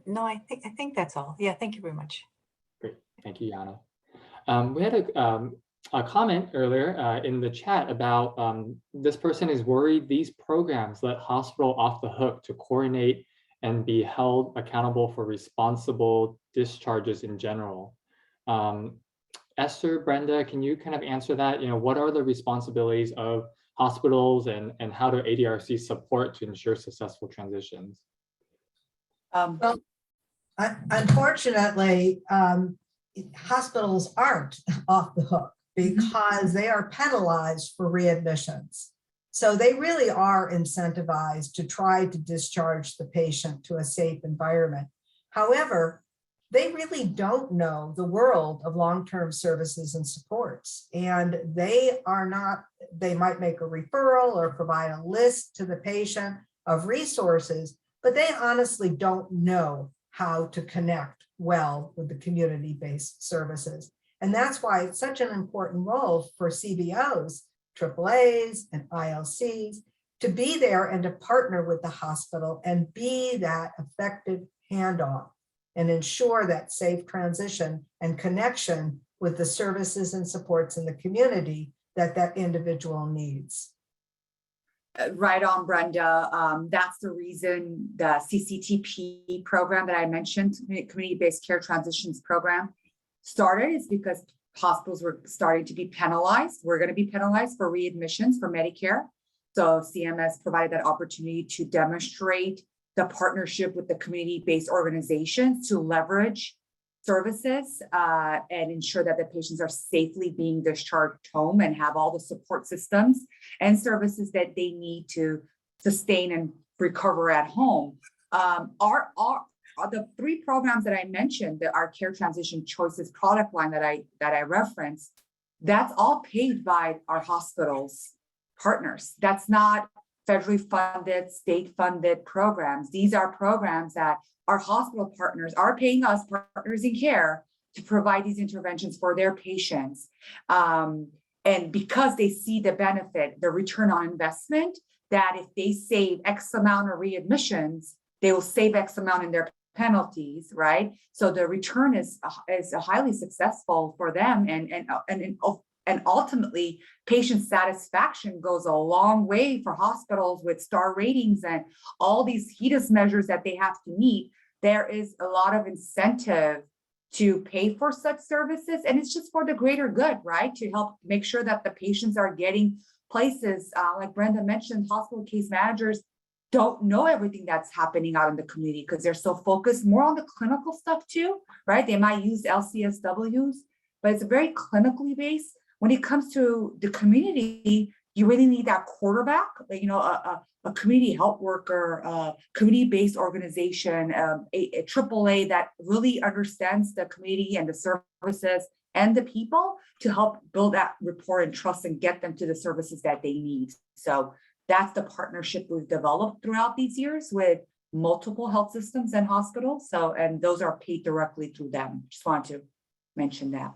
No, I think that's all. Yeah, thank you very much. Great, thank you, Yana. We had a comment earlier in the chat about this person is worried these programs let hospital off the hook to coordinate and be held accountable for responsible discharges in general. Esther, Brenda, can you kind of answer that? What are the responsibilities of hospitals and how do ADRC support to ensure successful transitions? Well, unfortunately, hospitals aren't off the hook because they are penalized for readmissions. So they really are incentivized to try to discharge the patient to a safe environment. However, they really don't know the world of long-term services and supports. And they might make a referral or provide a list to the patient of resources, but they honestly don't know how to connect well with the community-based services. And that's why it's such an important role for CBOs, AAAs, and ILCs to be there and to partner with the hospital and be that effective handoff and ensure that safe transition and connection with the services and supports in the community that individual needs. Right on, Brenda. That's the reason the CCTP program that I mentioned, Community-Based Care Transitions Program, started, is because hospitals were starting to be penalized. We're going to be penalized for readmissions for Medicare. So CMS provided that opportunity to demonstrate the partnership with the community-based organizations to leverage services and ensure that the patients are safely being discharged home and have all the support systems and services that they need to sustain and recover at home. The three programs that I mentioned, our Care Transition Choices product line that I referenced, that's all paid by our hospitals partners. That's not federally funded, state funded programs. These are programs that our hospital partners are paying us, partners in care, to provide these interventions for their patients. And because they see the benefit, the return on investment, that if they save X amount of readmissions, they will save X amount in their penalties, right? So the return is highly successful for them, and ultimately patient satisfaction goes a long way for hospitals with star ratings and all these HEDIS measures that they have to meet. There is a lot of incentive to pay for such services. And it's just for the greater good, right? To help make sure that the patients are getting places, like Brenda mentioned, hospital case managers don't know everything that's happening out in the community because they're so focused more on the clinical stuff too, right? They might use LCSWs, but it's very clinically based. When it comes to the community, you really need that quarterback, like, a community health worker, a community-based organization, a AAA that really understands the community and the services and the people to help build that rapport and trust and get them to the services that they need. So that's the partnership we've developed throughout these years with multiple health systems and hospitals. So, and those are paid directly through them. Just want to mention that.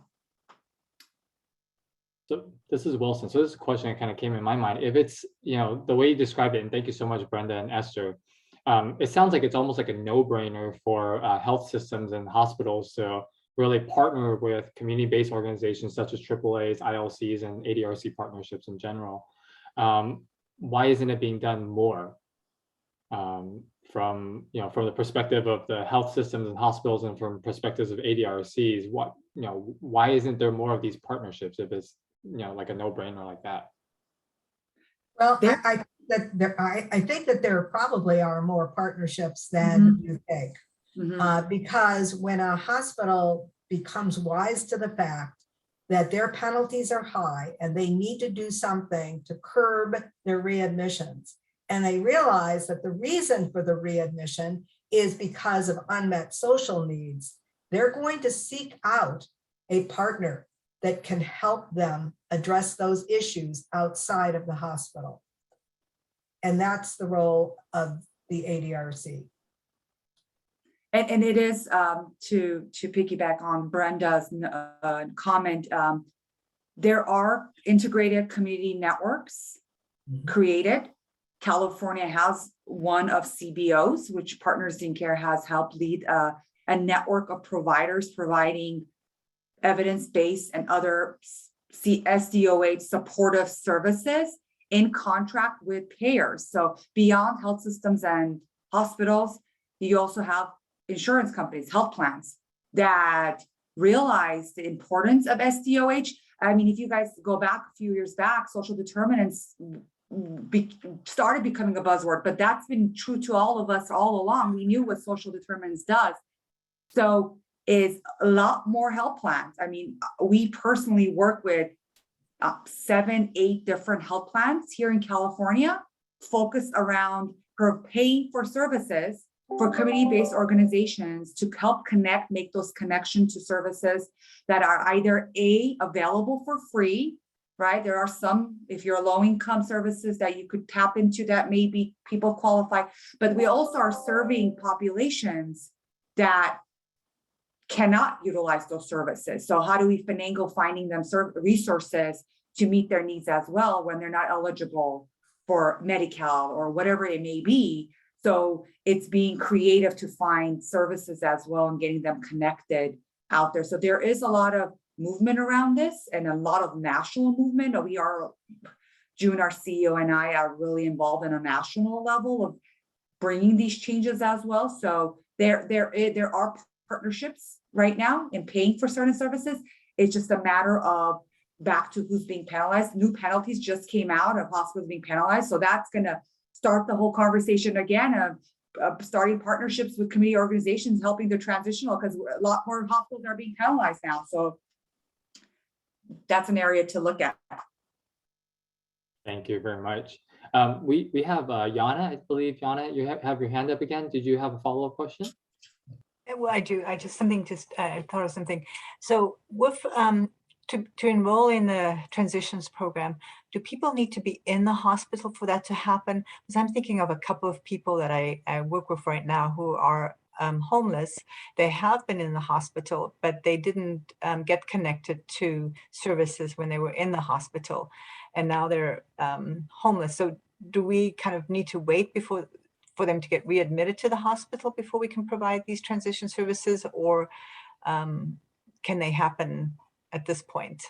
So this is Wilson. So this is a question that kind of came in my mind. If it's, the way you describe it, and thank you so much, Brenda and Esther, it sounds like it's almost like a no-brainer for health systems and hospitals to really partner with community-based organizations such as AAAs, ILCs, and ADRC partnerships in general. Why isn't it being done more from the perspective of the health systems and hospitals, and from perspectives of ADRCs? Why isn't there more of these partnerships if it's like a no-brainer like that? Well, I think that there probably are more partnerships than you think. Because when a hospital becomes wise to the fact that their penalties are high and they need to do something to curb their readmissions, and they realize that the reason for the readmission is because of unmet social needs, they're going to seek out a partner that can help them address those issues outside of the hospital. And that's the role of the ADRC. And it is, to piggyback on Brenda's comment, there are integrated community networks created. California has one of CBOs, which Partners in Care has helped lead a network of providers providing evidence-based and other SDOH supportive services in contract with payers. So beyond health systems and hospitals, you also have insurance companies, health plans that realize the importance of SDOH. I mean, if you guys go back a few years back, social determinants started becoming a buzzword, but that's been true to all of us all along. We knew what social determinants does. So is a lot more health plans. I mean, we personally work with 7, 8 different health plans here in California, focused around paying for services for community-based organizations to help make those connections to services that are either available for free, right? There are some, if you're low-income services that you could tap into that maybe people qualify, but we also are serving populations that cannot utilize those services. So how do we finagle finding them resources to meet their needs as well when they're not eligible for Medi-Cal or whatever it may be? So it's being creative to find services as well and getting them connected out there. So there is a lot of movement around this and a lot of national movement. June, our CEO, and I are really involved in a national level of bringing these changes as well. So there are partnerships right now in paying for certain services. It's just a matter of back to who's being penalized. New penalties just came out of hospitals being penalized. So that's going to start the whole conversation again of starting partnerships with community organizations, helping the transitional, because a lot more hospitals are being penalized now. So that's an area to look at. Thank you very much. We have Yana, I believe. Yana, you have your hand up again. Did you have a follow-up question? Well, I do. I thought of something. So with to enroll in the transitions program, do people need to be in the hospital for that to happen? Because I'm thinking of a couple of people that I work with right now who are homeless. They have been in the hospital, but they didn't get connected to services when they were in the hospital, and now they're homeless. So do we kind of need to wait for them to get readmitted to the hospital before we can provide these transition services, or can they happen at this point?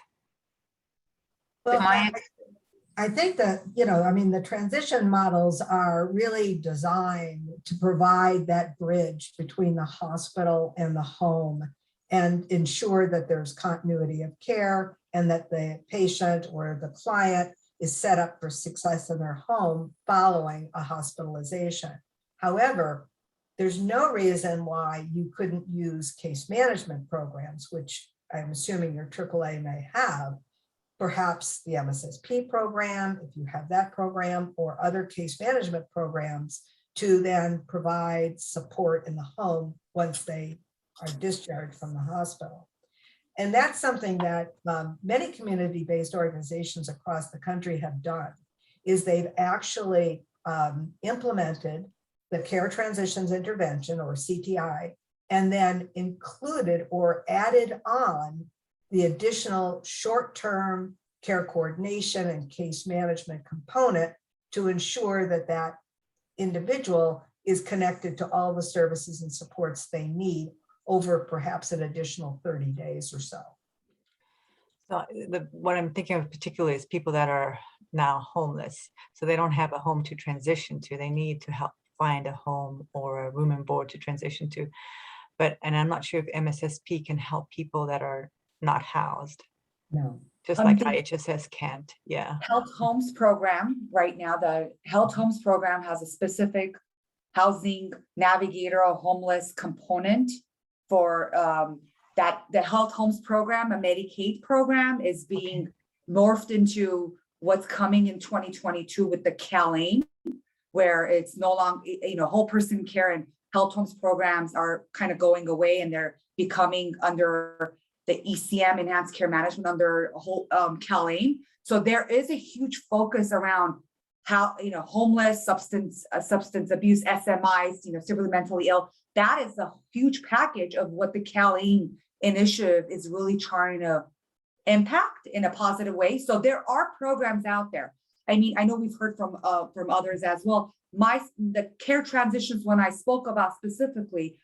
Well, I think that, the transition models are really designed to provide that bridge between the hospital and the home. and ensure that there's continuity of care and that the patient or the client is set up for success in their home following a hospitalization. However, there's no reason why you couldn't use case management programs, which I'm assuming your AAA may have, perhaps the MSSP program, if you have that program, or other case management programs to then provide support in the home once they are discharged from the hospital. And that's something that many community-based organizations across the country have done, is they've actually implemented the Care Transitions Intervention, or CTI, and then included or added on the additional short-term care coordination and case management component to ensure that that individual is connected to all the services and supports they need over perhaps an additional 30 days or so. So what I'm thinking of particularly is people that are now homeless. So they don't have a home to transition to. They need to help find a home or a room and board to transition to. And I'm not sure if MSSP can help people that are not housed, No. just like The IHSS can't. Yeah. Health Homes program right now, the Health Homes program has a specific housing navigator or homeless component for that. The Health Homes program, a Medicaid program, is being morphed into what's coming in 2022 with the CalAIM, where it's no longer, whole person care and Health Homes programs are kind of going away, and they're becoming under the ECM, Enhanced Care Management, under whole CalAIM. So there is a huge focus around how, homeless, substance abuse, SMIs, severely mentally ill. That is a huge package of what the CalAIM initiative is really trying to impact in a positive way. So there are programs out there. I mean, I know we've heard from others as well. The care transitions, when I spoke about specifically,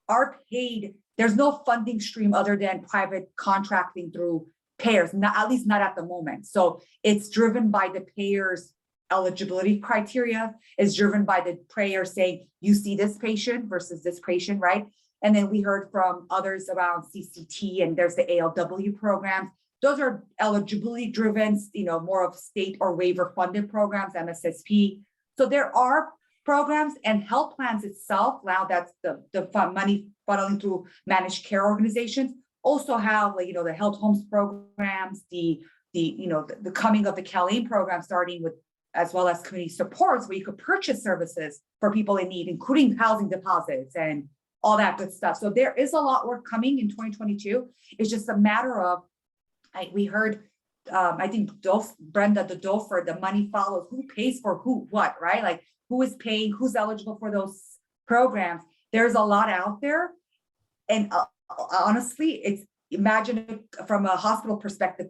are paid. There's no funding stream other than private contracting through payers, at least not at the moment. So it's driven by the payers' eligibility criteria, is driven by the payer saying, you see this patient versus this patient, right? And then we heard from others around CCT, and there's the ALW programs. Those are eligibility driven, more of state or waiver funded programs, MSSP. So there are programs and health plans itself. Now that's the money funneling through managed care organizations. Also have the Health Homes programs, the coming of the CalAIM program, starting with, as well as community supports, where you could purchase services for people in need, including housing deposits and all that good stuff. So there is a lot more coming in 2022. It's just a matter of, we heard, I think Brenda, the DOFR, the money follows, who pays for who, what, right? Like who is paying, who's eligible for those programs. There's a lot out there. And honestly, imagine it from a hospital perspective,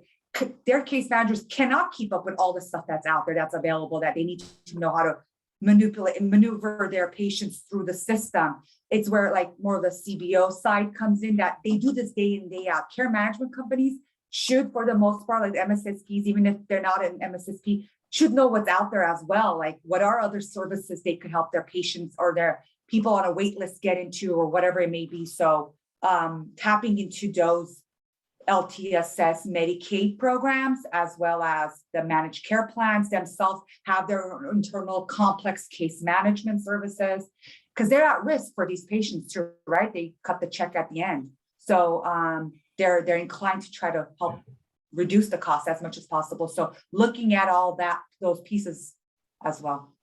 their case managers cannot keep up with all the stuff that's out there, that's available, that they need to know how to manipulate and maneuver their patients through the system. It's where more of the CBO side comes in, that they do this day in, day out. Care management companies should, for the most part, like MSSPs, even if they're not an MSSP, should know what's out there as well. Like what are other services they could help their patients or their people on a wait list get into, or whatever it may be. So tapping into those LTSS Medicaid programs, as well as the managed care plans themselves, have their internal complex case management services, because they're at risk for these patients too, right? They cut the check at the end. So they're inclined to try to help reduce the cost as much as possible. So looking at all those pieces as well.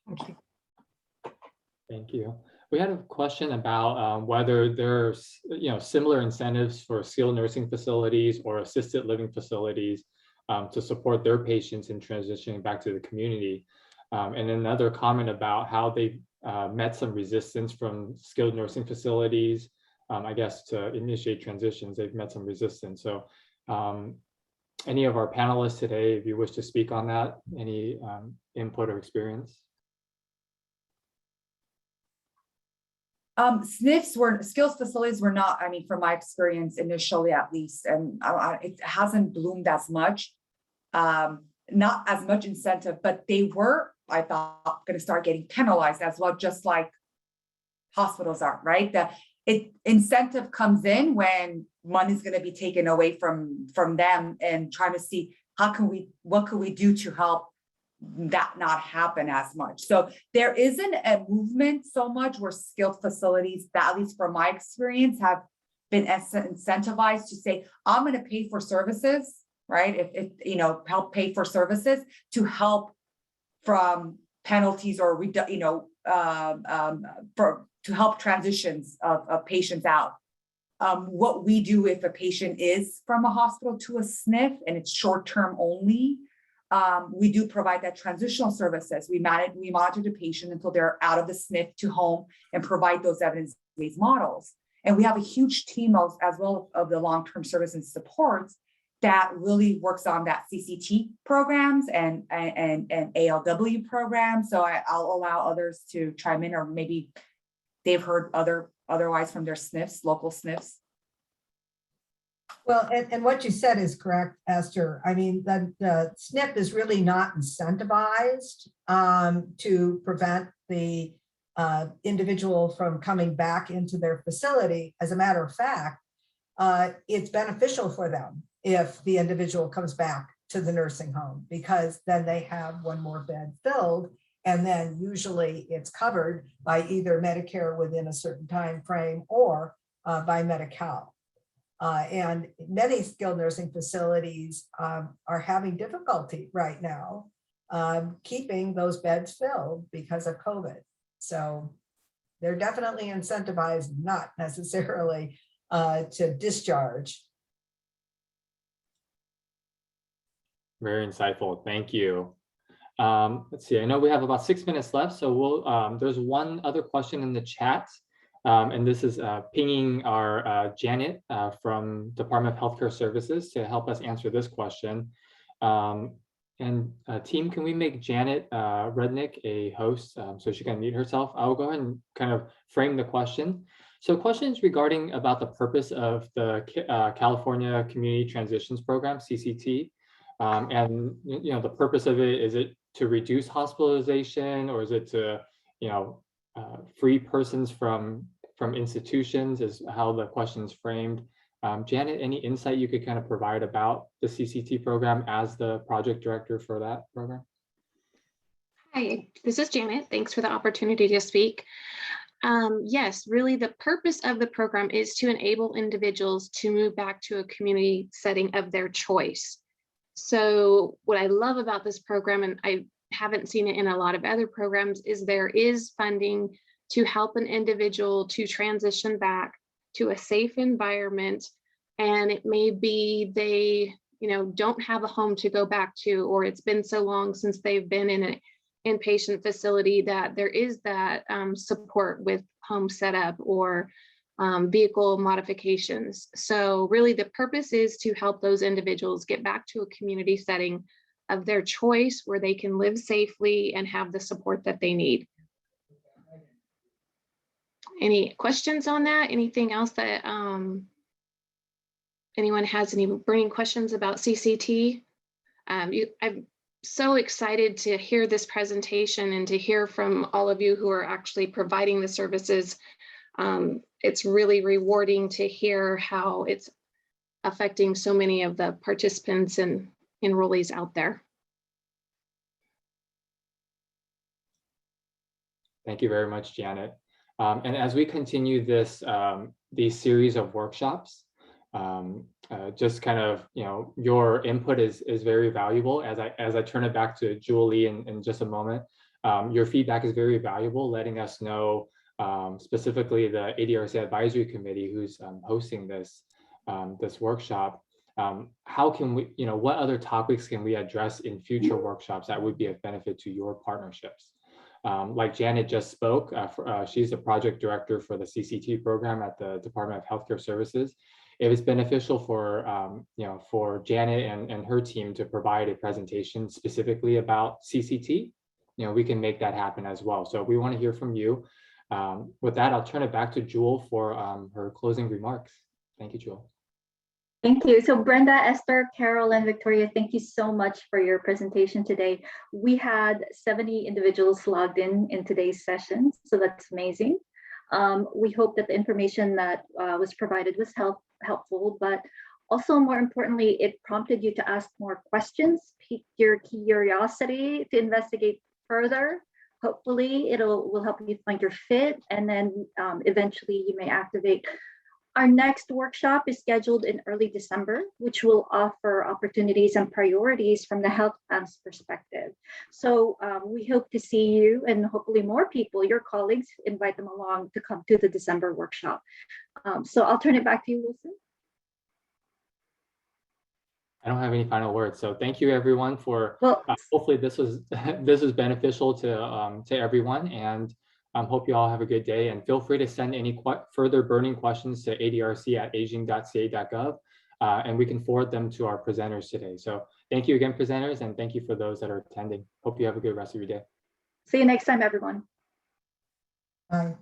Thank you. Thank you. We had a question about whether there's similar incentives for skilled nursing facilities or assisted living facilities to support their patients in transitioning back to the community. And another comment about how they met some resistance from skilled nursing facilities. I guess to initiate transitions, they've met some resistance. So any of our panelists today, if you wish to speak on that, any input or experience? SNFs skills facilities were not, from my experience initially at least, and it hasn't bloomed as much, not as much incentive, but they were, I thought, going to start getting penalized as well, just like hospitals are, right? incentive comes in when money's going to be taken away from them, and trying to see what can we do to help that not happen as much. So there isn't a movement so much where skilled facilities, that at least from my experience, have been incentivized to say, I'm going to pay for services, right? If help pay for services to help from penalties or to help transitions of patients out. What we do if a patient is from a hospital to a SNF and it's short-term only, we do provide that transitional services. We monitor the patient until they're out of the SNF to home and provide those evidence-based models. And we have a huge team as well of the long-term service and supports that really works on that CCT programs and ALW programs. So I'll allow others to chime in, or maybe they've heard otherwise from their SNFs, local SNFs. Well, and what you said is correct, Esther. I mean, the SNF is really not incentivized to prevent the individual from coming back into their facility. As a matter of fact, it's beneficial for them if the individual comes back to the nursing home, because then they have one more bed filled, and then usually it's covered by either Medicare within a certain time frame or by Medi-Cal. And many skilled nursing facilities are having difficulty right now keeping those beds filled because of COVID. So they're definitely incentivized not necessarily to discharge. Very insightful. Thank you. Let's see. I know we have about 6 minutes left, so we'll. There's one other question in the chat, and this is pinging our Janet from Department of Healthcare Services to help us answer this question. Team, can we make Janet Rednick a host so she can unmute herself? I'll go ahead and kind of frame the question. So, questions regarding about the purpose of the California Community Transitions Program (CCT). And the purpose of it, is it to reduce hospitalization, or is it to free persons from institutions, is how the question is framed. Janet, any insight you could kind of provide about the CCT program as the project director for that program? Hi, this is Janet. Thanks for the opportunity to speak. Yes, really the purpose of the program is to enable individuals to move back to a community setting of their choice. So what I love about this program, and I haven't seen it in a lot of other programs, is there is funding to help an individual to transition back to a safe environment. And it may be they, don't have a home to go back to, or it's been so long since they've been in an inpatient facility that there is that support with home setup or vehicle modifications. So really the purpose is to help those individuals get back to a community setting of their choice where they can live safely and have the support that they need. Any questions on that? Anything else that anyone has any burning questions about CCT? I'm so excited to hear this presentation and to hear from all of you who are actually providing the services. It's really rewarding to hear how it's affecting so many of the participants and enrollees out there. Thank you very much, Janet. And as we continue these series of workshops, just kind of, your input is very valuable. As I turn it back to Julie in just a moment, your feedback is very valuable, letting us know specifically the ADRC Advisory Committee who's hosting this workshop. How can we, what other topics can we address in future workshops that would be of benefit to your partnerships? Like Janet just spoke, she's the project director for the CCT program at the Department of Healthcare Services. If it's beneficial for Janet and her team to provide a presentation specifically about CCT, we can make that happen as well. So we want to hear from you. With that, I'll turn it back to Jewel for her closing remarks. Thank you, Jewel. Thank you. So Brenda, Esther, Carol, and Victoria, thank you so much for your presentation today. We had 70 individuals logged in today's session, so that's amazing. We hope that the information that was provided was helpful, but also more importantly, it prompted you to ask more questions, pique your curiosity to investigate further. Hopefully will help you find your fit, and then eventually you may activate. Our next workshop is scheduled in early December, which will offer opportunities and priorities from the health plan's perspective. So we hope to see you, and hopefully more people, your colleagues, invite them along to come to the December workshop. So I'll turn it back to you, Wilson. I don't have any final words. So thank you everyone for, Well, hopefully this was beneficial to everyone, and hope you all have a good day, and feel free to send any further burning questions to adrc@aging.ca.gov, and we can forward them to our presenters today. So thank you again, presenters, and thank you for those that are attending. Hope you have a good rest of your day. see you next time, everyone. Bye.